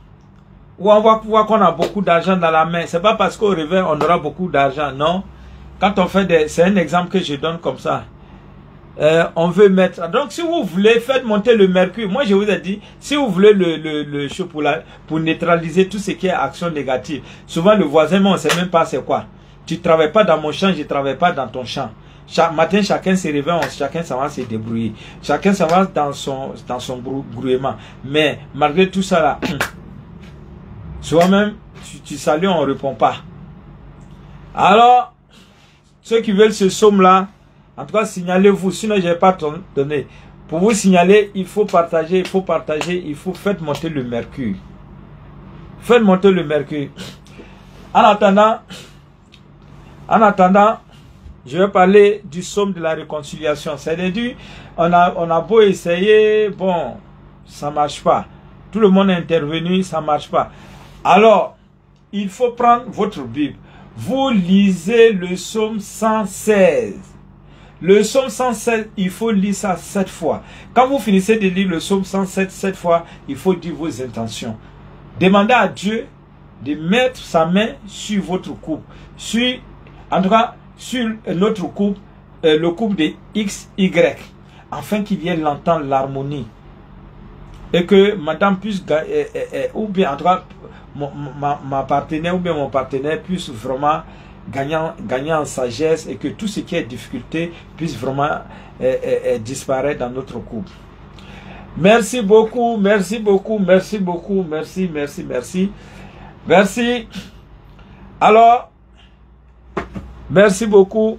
où on va voir qu'on a beaucoup d'argent dans la main. C'est pas parce qu'au réveil, on aura beaucoup d'argent, non. Quand on fait des... C'est un exemple que je donne comme ça. On veut mettre... Donc, si vous voulez, faites monter le mercure. Moi, je vous ai dit, si vous voulez le show pour neutraliser tout ce qui est action négative. Souvent, le voisin, mais on ne sait même pas c'est quoi. Tu ne travailles pas dans mon champ, je ne travaille pas dans ton champ. Chaque matin, chacun se réveille, chacun s'en va se débrouiller. Chacun s'en va dans son grouillement. Mais, malgré tout ça là, souvent même, tu salues, on ne répond pas. Alors, ceux qui veulent ce somme là, en tout cas, signalez-vous, sinon je ne vais pas donner. Pour vous signaler, il faut partager, il faut faire monter le mercure. Faites monter le mercure. En attendant, je vais parler du somme de la réconciliation. C'est-à-dire, on a beau essayer, bon, ça ne marche pas. Tout le monde est intervenu, ça ne marche pas. Alors, il faut prendre votre Bible. Vous lisez le psaume 116. Le psaume 116, il faut lire ça 7 fois. Quand vous finissez de lire le psaume 107 7 fois, il faut dire vos intentions. Demandez à Dieu de mettre sa main sur votre couple. En tout cas, sur notre couple, le couple de XY, afin qu'il vienne l'entendre l'harmonie. Et que madame puisse, ou bien en tout cas, ma partenaire ou bien mon partenaire puisse vraiment gagner en sagesse et que tout ce qui est difficulté puisse vraiment disparaître dans notre couple. Merci beaucoup, merci beaucoup, merci beaucoup, merci, merci, merci. Merci. Alors, merci beaucoup.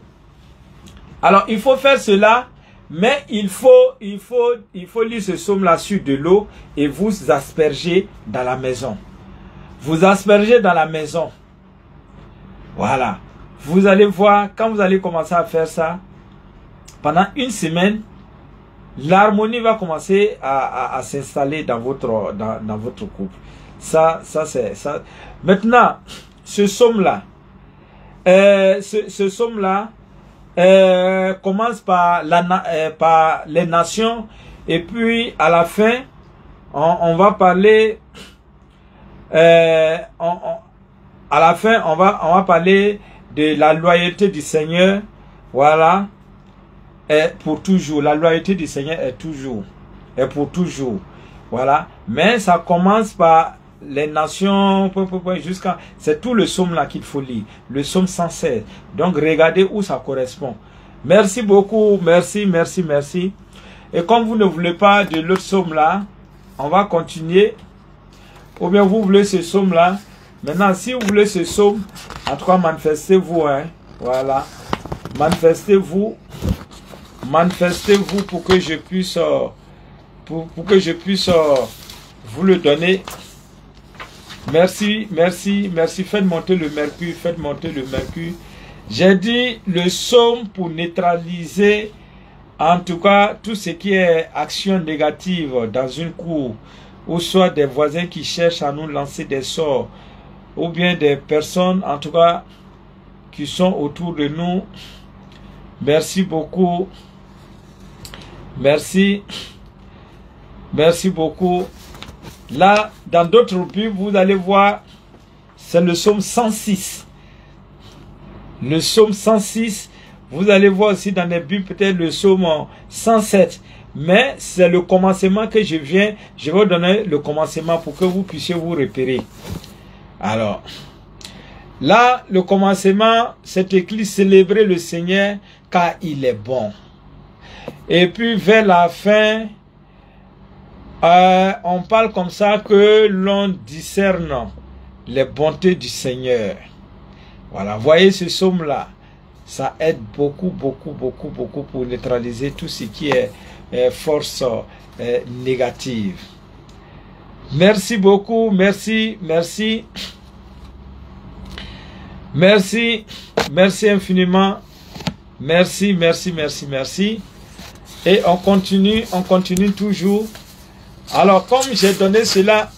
Alors, il faut faire cela, mais il faut lire ce psaume-là sur de l'eau et vous asperger dans la maison. Vous asperger dans la maison. Voilà. Vous allez voir, quand vous allez commencer à faire ça, pendant une semaine, l'harmonie va commencer à s'installer dans votre couple. Ça c'est ça. Maintenant, ce psaume-là, ce psaume-là commence par les nations et puis à la fin, on va parler. À la fin, on va parler de la loyauté du Seigneur. Voilà. Et pour toujours. La loyauté du Seigneur est toujours. Et pour toujours. Voilà. Mais ça commence par les nations. Jusqu'à. C'est tout le psaume là qu'il faut lire. Le psaume 116. Donc regardez où ça correspond. Merci beaucoup. Merci, merci, merci. Et comme vous ne voulez pas de l'autre psaume là, on va continuer. Ou bien vous voulez ce psaume là. Maintenant, si vous voulez ce psaume, en tout cas, manifestez-vous. Hein, voilà. Manifestez-vous. manifestez-vous pour que je puisse, pour que je puisse vous le donner. Merci, merci, merci. Faites monter le mercure, faites monter le mercure. J'ai dit le psaume pour neutraliser, en tout cas, tout ce qui est action négative dans une cour, ou soit des voisins qui cherchent à nous lancer des sorts, ou bien des personnes, en tout cas, qui sont autour de nous. Merci beaucoup. Merci. Merci beaucoup. Là, dans d'autres Bibles, vous allez voir, c'est le psaume 106. Le psaume 106, vous allez voir aussi dans les Bibles, peut-être le psaume 107. Mais c'est le commencement que je vais vous donner le commencement pour que vous puissiez vous repérer. Alors, là, le commencement, c'est écrit « Célébrer le Seigneur car il est bon ». Et puis, vers la fin, on parle comme ça que l'on discerne les bontés du Seigneur. Voilà, voyez ce psaume-là. Ça aide beaucoup, beaucoup, beaucoup, beaucoup pour neutraliser tout ce qui est force négative. Merci beaucoup, merci, merci. Merci, merci infiniment. Merci, merci, merci, merci. Et on continue toujours. Alors, comme j'ai donné cela,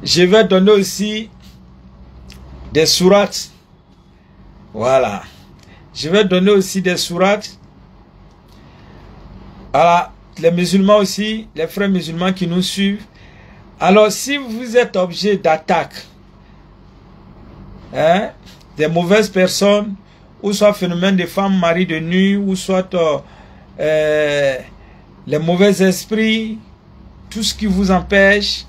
je vais donner aussi des sourates. Voilà. Je vais donner aussi des sourates. Alors, les musulmans aussi, les frères musulmans qui nous suivent. Alors, si vous êtes objet d'attaque, hein, des mauvaises personnes, ou soit phénomène des femmes maris de nuit, ou soit les mauvais esprits, tout ce qui vous empêche,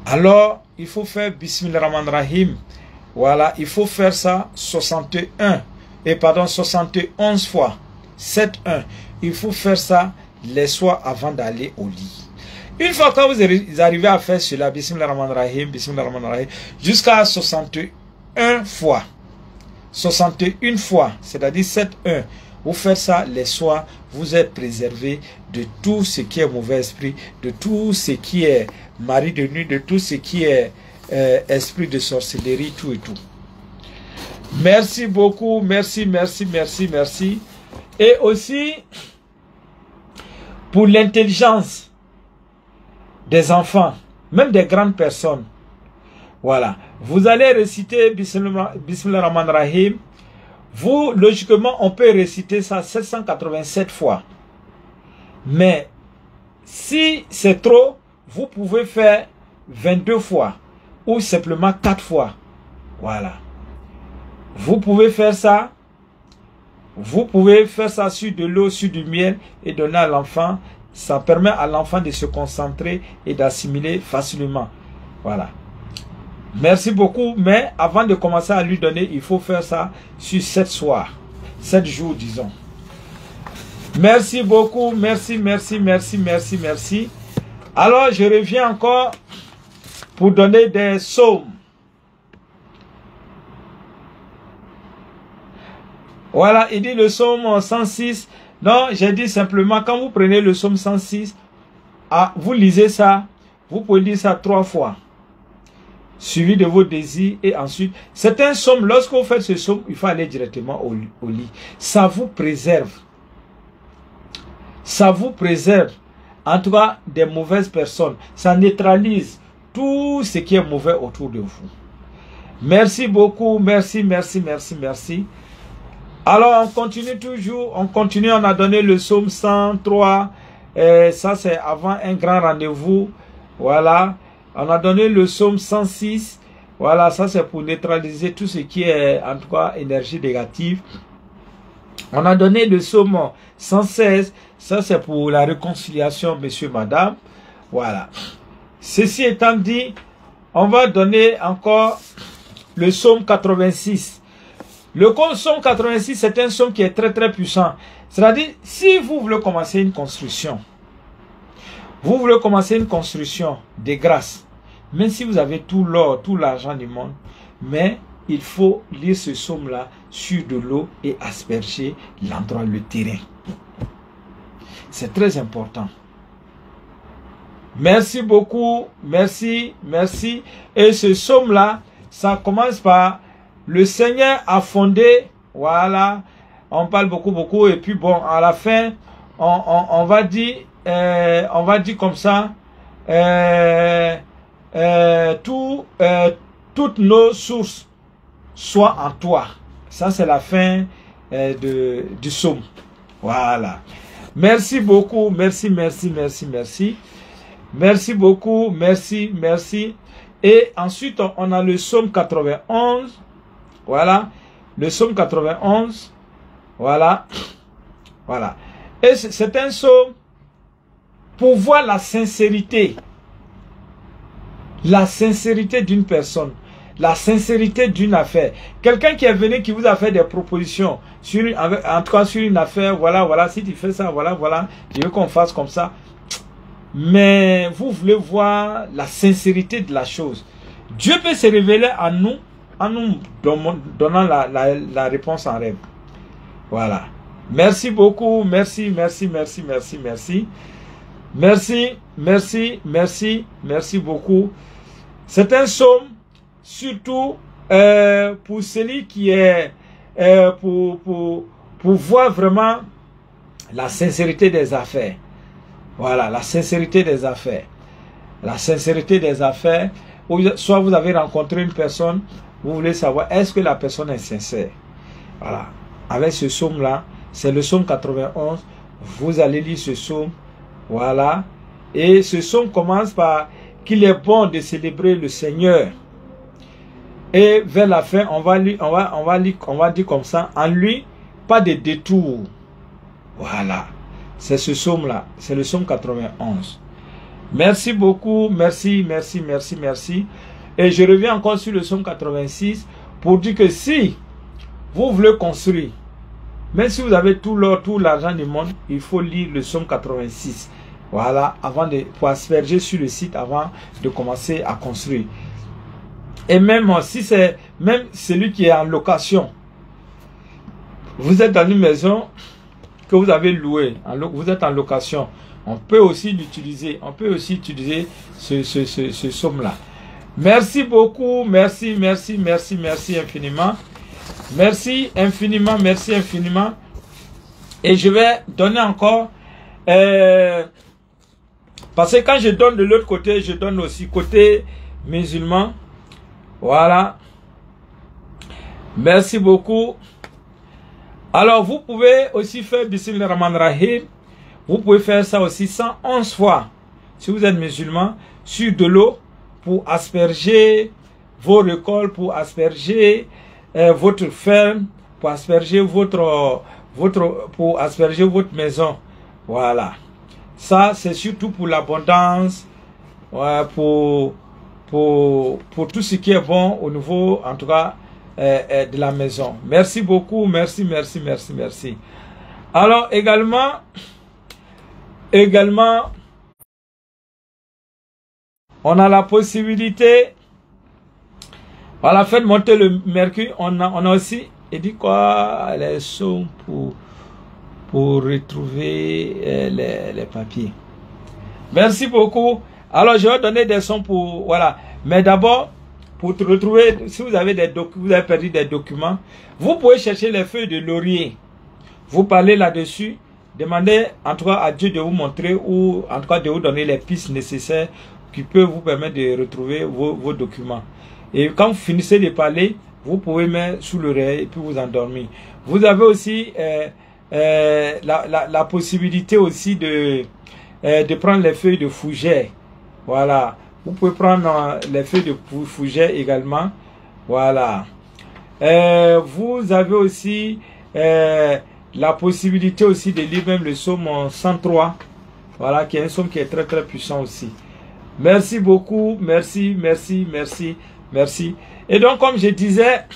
alors il faut faire Bismillahirrahmanirrahim. Voilà, il faut faire ça 71 fois. 7-1. Il faut faire ça les soirs avant d'aller au lit. Une fois que vous arrivez à faire cela, Bismillahirrahmanirrahim, Bismillahirrahmanirrahim, jusqu'à 61 fois. 61 fois, c'est-à-dire 7-1. Vous faites ça les soirs, vous êtes préservé de tout ce qui est mauvais esprit, de tout ce qui est mari de nuit, de tout ce qui est esprit de sorcellerie, tout et tout. Merci beaucoup, merci, merci, merci, merci. Et aussi, pour l'intelligence des enfants, même des grandes personnes, voilà, vous allez réciter Bismillahirrahmanirrahim. Vous, logiquement, on peut réciter ça 787 fois. Mais, si c'est trop, vous pouvez faire 22 fois. Ou simplement 4 fois. Voilà. Vous pouvez faire ça. Vous pouvez faire ça sur de l'eau, sur du miel et donner à l'enfant. Ça permet à l'enfant de se concentrer et d'assimiler facilement. Voilà. Merci beaucoup, mais avant de commencer à lui donner, il faut faire ça sur 7 soirs, 7 jours, disons. Merci beaucoup, merci, merci, merci, merci, merci. Alors, je reviens encore pour donner des psaumes. Voilà, il dit le psaume 106. Non, j'ai dit simplement, quand vous prenez le psaume 106, vous lisez ça, vous pouvez lire ça 3 fois. Suivi de vos désirs et ensuite, c'est un psaume, lorsque vous faites ce psaume, il faut aller directement au lit. Ça vous préserve. Ça vous préserve, en tout cas, des mauvaises personnes. Ça neutralise tout ce qui est mauvais autour de vous. Merci beaucoup, merci, merci, merci, merci. Alors, on continue toujours, on continue, on a donné le psaume 103. Ça, c'est avant un grand rendez-vous. Voilà. On a donné le psaume 106. Voilà, ça c'est pour neutraliser tout ce qui est, en tout cas, énergie négative. On a donné le psaume 116. Ça c'est pour la réconciliation, monsieur, madame. Voilà. Ceci étant dit, on va donner encore le psaume 86. Le psaume 86, c'est un psaume qui est très très puissant. C'est-à-dire, si vous voulez commencer une construction, vous voulez commencer une construction de grâce, même si vous avez tout l'or, tout l'argent du monde, mais il faut lire ce psaume-là sur de l'eau et asperger l'endroit, le terrain. C'est très important. Merci beaucoup, merci, merci. Et ce psaume-là, ça commence par le Seigneur a fondé, voilà, on parle beaucoup, et puis bon, à la fin, on va dire comme ça, toutes nos sources soient en toi. Ça, c'est la fin du psaume. Voilà. Merci beaucoup, merci. Merci beaucoup, merci. Et ensuite, on a le psaume 91. Voilà. Le psaume 91. Voilà. Voilà. Et c'est un psaume pour voir la sincérité. La sincérité d'une personne. La sincérité d'une affaire. Quelqu'un qui est venu, qui vous a fait des propositions, en tout cas sur une affaire, voilà, si tu fais ça, voilà, je veux qu'on fasse comme ça. Mais vous voulez voir la sincérité de la chose. Dieu peut se révéler à nous, en nous donnant la réponse en rêve. Voilà. Merci beaucoup, merci beaucoup. C'est un psaume, surtout pour celui qui est pour voir vraiment la sincérité des affaires. Voilà, la sincérité des affaires. La sincérité des affaires. Soit vous avez rencontré une personne, vous voulez savoir est-ce que la personne est sincère. Voilà. Avec ce psaume-là, c'est le psaume 91. Vous allez lire ce psaume. Voilà. Et ce psaume commence par qu'il est bon de célébrer le Seigneur. Et vers la fin, on va dire comme ça, en lui, pas de détour. Voilà. C'est ce psaume-là. C'est le psaume 91. Merci beaucoup. Merci. Et je reviens encore sur le psaume 86 pour dire que si vous voulez construire, même si vous avez tout l'or, tout l'argent du monde, il faut lire le psaume 86. Voilà, pour asperger sur le site avant de commencer à construire. Et même si c'est même celui qui est en location, vous êtes dans une maison que vous avez louée, vous êtes en location, on peut aussi l'utiliser. On peut aussi utiliser ce psaume-là. Merci beaucoup, merci infiniment. Merci infiniment. Et je vais donner encore, parce que quand je donne de l'autre côté, je donne aussi côté musulman. Voilà. Merci beaucoup. Alors, vous pouvez aussi faire Bismillahirrahmanirrahim. Vous pouvez faire ça aussi 111 fois, si vous êtes musulman, sur de l'eau pour asperger vos récoltes, pour asperger votre ferme, pour asperger votre maison. Voilà. Ça, c'est surtout pour l'abondance, pour tout ce qui est bon au niveau, en tout cas, de la maison. Merci beaucoup. Merci. Alors, également, on a la possibilité, voilà, faites monter le mercure. On a aussi, il dit quoi, les sons pour retrouver les papiers. Merci beaucoup. Alors, je vais donner des sons pour, voilà. Mais d'abord, pour retrouver, si vous avez vous avez perdu des documents, vous pouvez chercher les feuilles de laurier. Vous parlez là-dessus. Demandez en tout cas à Dieu de vous montrer ou en tout cas de vous donner les pistes nécessaires qui peuvent vous permettre de retrouver vos documents. Et quand vous finissez de parler, vous pouvez mettre sous l'oreille et puis vous endormir. Vous avez aussi la possibilité aussi de prendre les feuilles de fougère. Voilà. Vous pouvez prendre les feuilles de fougère également. Voilà. Vous avez aussi la possibilité aussi de lire même le psaume 103. Voilà, qui est un psaume qui est très très puissant aussi. Merci beaucoup. Merci. Et donc, comme je disais,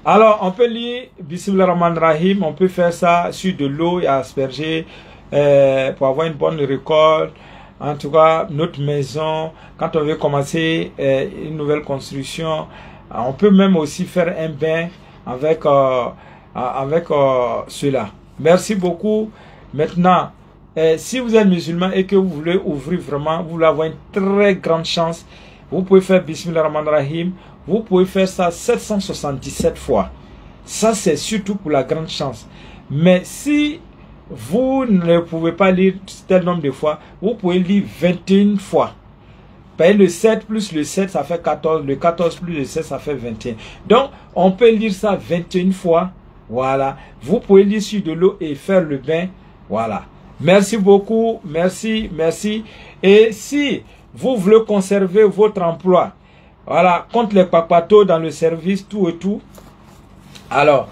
alors on peut lire Bismillahirrahmanirrahim, on peut faire ça sur de l'eau et asperger pour avoir une bonne récolte. En tout cas, notre maison, quand on veut commencer une nouvelle construction, on peut même aussi faire un bain avec, cela. Merci beaucoup. Maintenant, si vous êtes musulman et que vous voulez ouvrir vraiment, vous voulez avoir une très grande chance, vous pouvez faire Bismillah Rahman Rahim. Vous pouvez faire ça 777 fois. Ça, c'est surtout pour la grande chance. Mais si vous ne pouvez pas lire tel nombre de fois, vous pouvez lire 21 fois. Le 7 plus le 7, ça fait 14. Le 14 plus le 7, ça fait 21. Donc, on peut lire ça 21 fois. Voilà. Vous pouvez lire sur de l'eau et faire le bain. Voilà. Merci beaucoup. Merci, merci. Et si vous voulez conserver votre emploi, voilà, contre les papatos dans le service, tout et tout. Alors,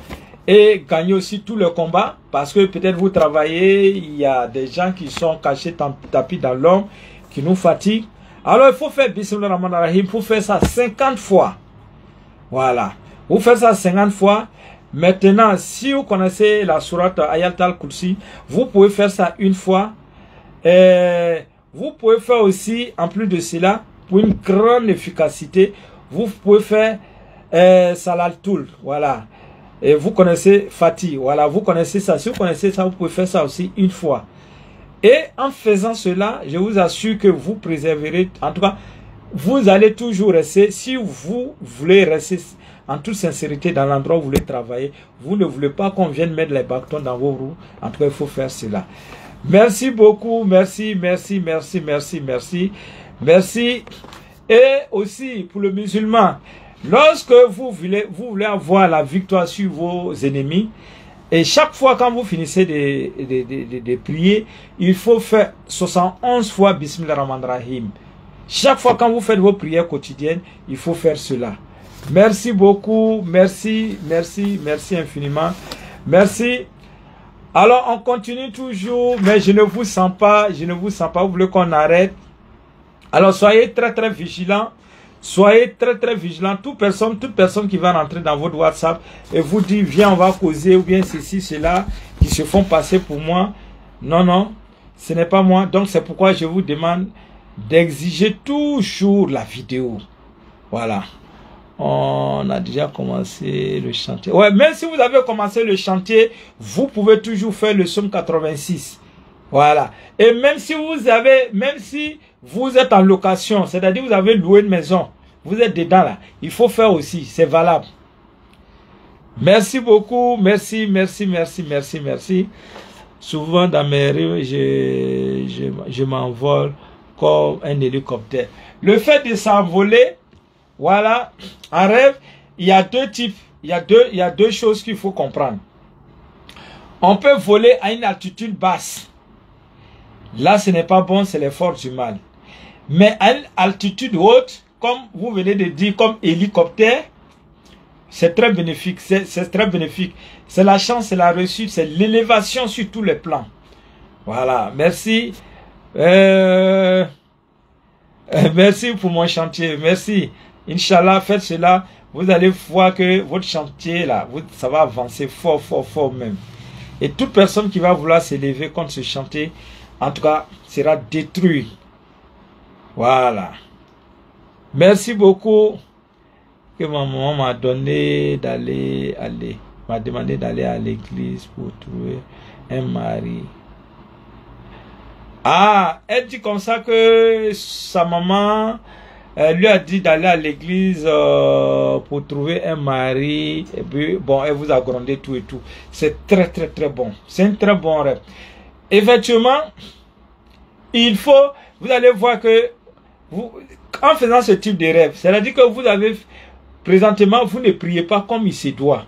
et gagner aussi tout le combat, parce que peut-être vous travaillez, il y a des gens qui sont cachés tapis dans l'homme, qui nous fatiguent. Alors, il faut faire Bismillah Rahman Rahim, il faut faire ça 50 fois. Voilà. Vous faites ça 50 fois. Maintenant, si vous connaissez la sourate Ayat al-Kursi, vous pouvez faire ça une fois. Et vous pouvez faire aussi, en plus de cela, pour une grande efficacité, vous pouvez faire Salal Toul, voilà. Et vous connaissez Fatih, voilà, vous connaissez ça. Si vous connaissez ça, vous pouvez faire ça aussi une fois. Et en faisant cela, je vous assure que vous préserverez, en tout cas, vous allez toujours rester, si vous voulez rester en toute sincérité dans l'endroit où vous voulez travailler, vous ne voulez pas qu'on vienne mettre les bâtons dans vos roues, en tout cas, il faut faire cela. Merci beaucoup, merci, merci, merci, merci, merci. Merci. Et aussi pour le musulman, lorsque vous voulez avoir la victoire sur vos ennemis, et chaque fois quand vous finissez de prier, il faut faire 71 fois Bismillah Rahman Rahim. Chaque fois quand vous faites vos prières quotidiennes, il faut faire cela. Merci beaucoup, merci, merci, merci infiniment. Merci. Alors on continue toujours, mais je ne vous sens pas, vous voulez qu'on arrête? Alors soyez très très vigilants, soyez très très vigilants. Toute personne qui va rentrer dans votre WhatsApp et vous dit viens on va causer ou bien ceci, cela, qui se font passer pour moi. Non, non, ce n'est pas moi. Donc c'est pourquoi je vous demande d'exiger toujours la vidéo. Voilà. On a déjà commencé le chantier. Ouais, même si vous avez commencé le chantier, vous pouvez toujours faire le psaume 86. Voilà. Et même si vous êtes en location, c'est-à-dire vous avez loué une maison, vous êtes dedans là, il faut faire aussi, c'est valable. Merci beaucoup, merci, merci, merci, merci, merci. Souvent dans mes rêves, je m'envole comme un hélicoptère. Le fait de s'envoler, voilà, en rêve, il y a deux types, il y a deux choses qu'il faut comprendre. On peut voler à une altitude basse. Là, ce n'est pas bon, c'est l'effort du mal. Mais à une altitude haute, comme vous venez de dire, comme hélicoptère, c'est très bénéfique. C'est très bénéfique. C'est la chance, c'est la réussite, c'est l'élévation sur tous les plans. Voilà, merci. Merci pour mon chantier. Merci. Inch'Allah, faites cela. Vous allez voir que votre chantier, là, ça va avancer fort, fort, fort même. Et toute personne qui va vouloir s'élever contre ce chantier, en tout cas, sera détruit. Voilà. Merci beaucoup. Que ma maman m'a donné m'a demandé d'aller à l'église pour trouver un mari. Ah, elle dit comme ça que sa maman lui a dit d'aller à l'église pour trouver un mari. Et puis, bon, elle vous a grondé tout et tout. C'est très, très, très bon. C'est un très bon rêve. Effectivement, il faut, vous allez voir que en faisant ce type de rêve, c'est-à-dire que vous avez, présentement, vous ne priez pas comme il se doit.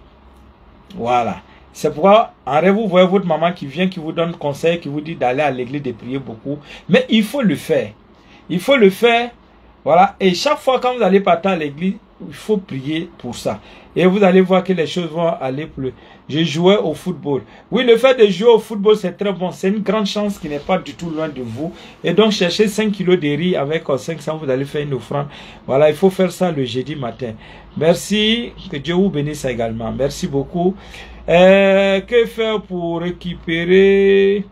Voilà. C'est pourquoi, en rêve, vous voyez votre maman qui vient, qui vous donne conseil, qui vous dit d'aller à l'église, de prier beaucoup. Mais il faut le faire. Il faut le faire. Voilà. Et chaque fois quand vous allez partir à l'église, il faut prier pour ça. Et vous allez voir que les choses vont aller plus. Je jouais au football. Oui, le fait de jouer au football, c'est très bon. C'est une grande chance qui n'est pas du tout loin de vous. Et donc, cherchez 5 kilos de riz avec 500, vous allez faire une offrande. Voilà, il faut faire ça le jeudi matin. Merci. Que Dieu vous bénisse également. Merci beaucoup. Que faire pour récupérer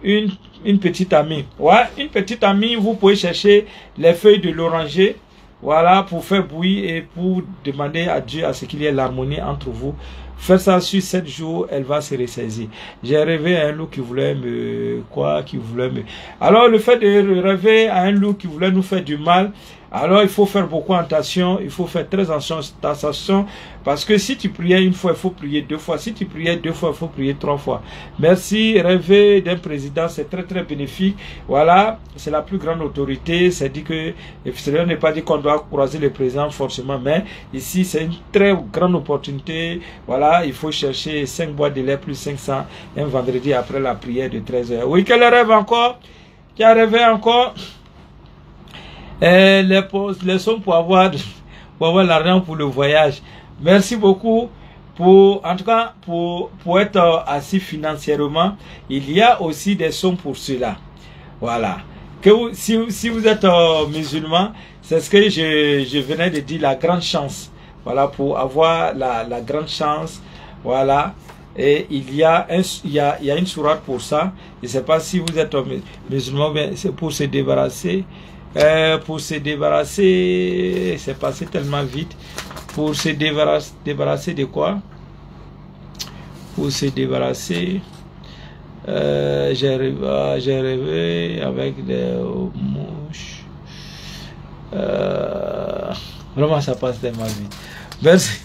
une petite amie? Ouais, une petite amie, vous pouvez chercher les feuilles de l'oranger. Voilà, pour faire bouillir et pour demander à Dieu à ce qu'il y ait l'harmonie entre vous. Faire ça sur 7 jours, elle va se ressaisir. J'ai rêvé à un loup qui voulait Alors le fait de rêver à un loup qui voulait nous faire du mal, alors il faut faire beaucoup attention, il faut faire très attention, parce que si tu priais une fois, il faut prier 2 fois. Si tu priais 2 fois, il faut prier 3 fois. Merci, rêver d'un président, c'est très très bénéfique. Voilà, c'est la plus grande autorité. C'est dit que, cela n'est pas dit qu'on doit croiser le président forcément, mais ici c'est une très grande opportunité. Voilà, il faut chercher 5 boîtes de lait plus 500 un vendredi après la prière de 13h. Oui, quel rêve encore? Qui a rêvé encore? Les sommes pour avoir l'argent pour le voyage. Merci beaucoup. En tout cas, pour être assis financièrement, il y a aussi des sommes pour cela. Voilà. Si vous êtes musulman, c'est ce que je venais de dire, la grande chance. Voilà, pour avoir la grande chance. Voilà. Et il y a une sourate pour ça. Je ne sais pas si vous êtes musulman, mais c'est pour se débarrasser. C'est passé tellement vite. Pour se débarrasser de quoi? Pour se débarrasser, j'ai rêvé avec des mouches. Vraiment, ça passe tellement vite. Merci.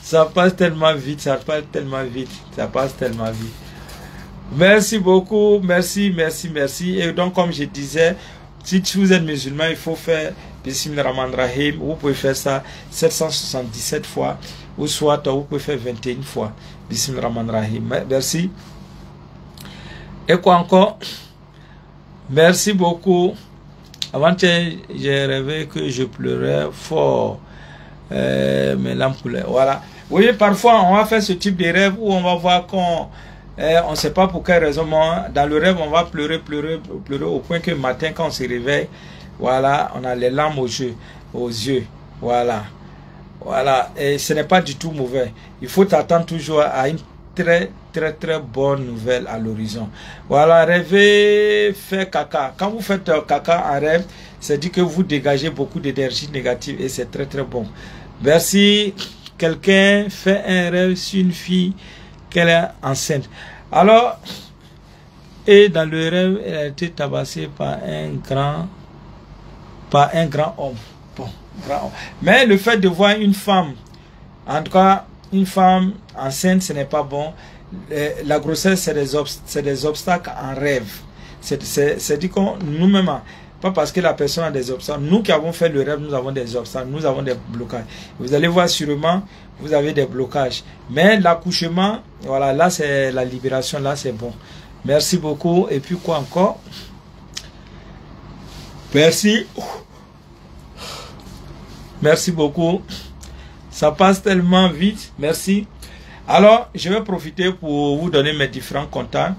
Ça passe tellement vite, ça passe tellement vite. Merci beaucoup, merci. Et donc, comme je disais, si vous êtes musulman, il faut faire Bismillahirrahmanirrahim. Vous pouvez faire ça 777 fois, ou soit vous pouvez faire 21 fois. Bismillahirrahmanirrahim. Merci. Et quoi encore? Merci beaucoup. Avant-hier, j'ai rêvé que je pleurais fort. Mes lampes coulaient. Voilà. Vous voyez, parfois, on va faire ce type de rêve où on va voir qu'on... on ne sait pas pour quelle raison, dans le rêve, on va pleurer au point que le matin, quand on se réveille, voilà, on a les larmes aux yeux, voilà, et ce n'est pas du tout mauvais. Il faut attendre toujours à une très bonne nouvelle à l'horizon. Voilà, rêver, faire caca. Quand vous faites caca en rêve, c'est dit que vous dégagez beaucoup d'énergie négative et c'est très bon. Merci. Quelqu'un fait un rêve sur une fille qu'elle est enceinte. Alors, et dans le rêve, elle a été tabassée par un grand homme. Bon, grand homme. Mais le fait de voir une femme, en tout cas, une femme enceinte, ce n'est pas bon. La grossesse, c'est des obstacles en rêve. C'est dit qu'on nous-mêmes, pas parce que la personne a des obstacles. Nous qui avons fait le rêve, nous avons des obstacles, nous avons des blocages. Vous allez voir sûrement, vous avez des blocages. Mais l'accouchement, voilà, là c'est la libération, là c'est bon. Merci beaucoup. Et puis quoi encore? Merci. Merci beaucoup. Ça passe tellement vite. Merci. Alors, je vais profiter pour vous donner mes différents contacts.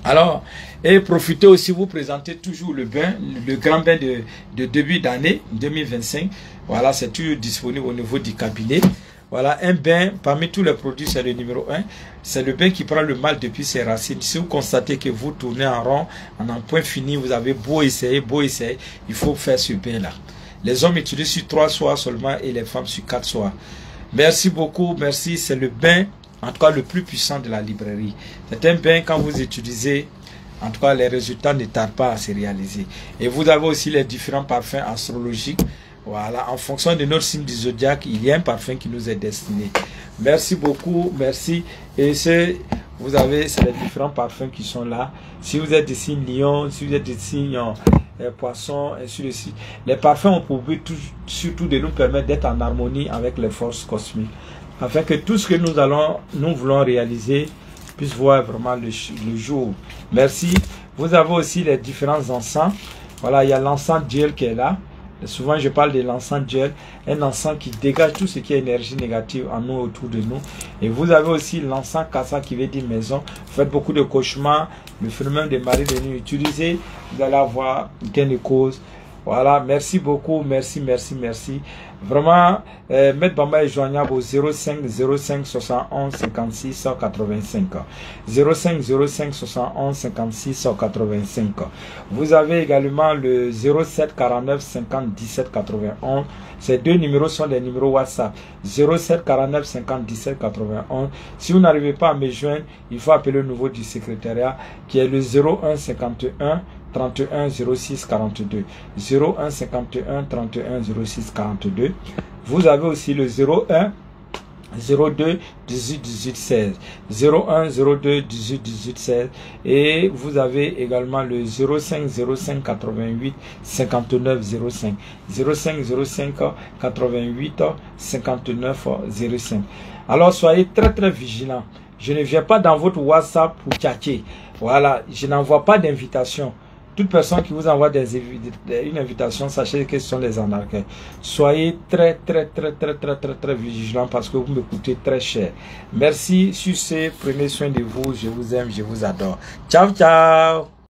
Alors, et profitez aussi, vous présenter toujours le bain, le grand bain de début d'année 2025. Voilà, c'est toujours disponible au niveau du cabinet. Voilà, un bain, parmi tous les produits, c'est le numéro 1. C'est le bain qui prend le mal depuis ses racines. Si vous constatez que vous tournez en rond, en un point fini, vous avez beau essayer, il faut faire ce bain-là. Les hommes utilisent sur 3 soirs seulement et les femmes sur 4 soirs. Merci beaucoup, merci. C'est le bain, en tout cas le plus puissant de la librairie. C'est un bain, quand vous utilisez, en tout cas les résultats ne tardent pas à se réaliser. Et vous avez aussi les différents parfums astrologiques. Voilà, en fonction de notre signe du zodiaque, il y a un parfum qui nous est destiné. Merci beaucoup, merci. Et vous avez, c'est les différents parfums qui sont là. Si vous êtes des signes lion, si vous êtes des signes poissons, ainsi de suite. Les parfums ont pour but surtout de nous permettre d'être en harmonie avec les forces cosmiques. Afin que tout ce que nous voulons réaliser puisse voir vraiment le jour. Merci. Vous avez aussi les différents encens. Voilà, il y a l'encens gel qui est là. Souvent, je parle de l'encens gel, un encens qui dégage tout ce qui est énergie négative en nous, autour de nous. Et vous avez aussi l'encens kassa qui veut dire maison. Faites beaucoup de cauchemars, le phénomène des maris de nuit utilisé. Vous allez avoir gain de cause. Voilà, merci beaucoup, merci. Vraiment, Maître Bamba est joignable au 05 05 71 56 85. 05 05 71 56 85. Vous avez également le 07 49 50 17 91. Ces deux numéros sont les numéros WhatsApp. 07 49 50 17 91. Si vous n'arrivez pas à me joindre, il faut appeler le nouveau du secrétariat qui est le 01 51 31 06 42. 01 51 31 06 42. Vous avez aussi le 01 02 18 18 16. 01 02 18 18 16. Et vous avez également le 05 05 88 59 05. 05 05 88 59 05. Alors soyez très vigilants. Je ne viens pas dans votre WhatsApp pour tchatcher. Voilà, je n'envoie pas d'invitation. Toute personne qui vous envoie une invitation, sachez que ce sont des arnaqueurs. Soyez très vigilants parce que vous me coûtez très cher. Merci, sur ce, prenez soin de vous. Je vous aime, je vous adore. Ciao.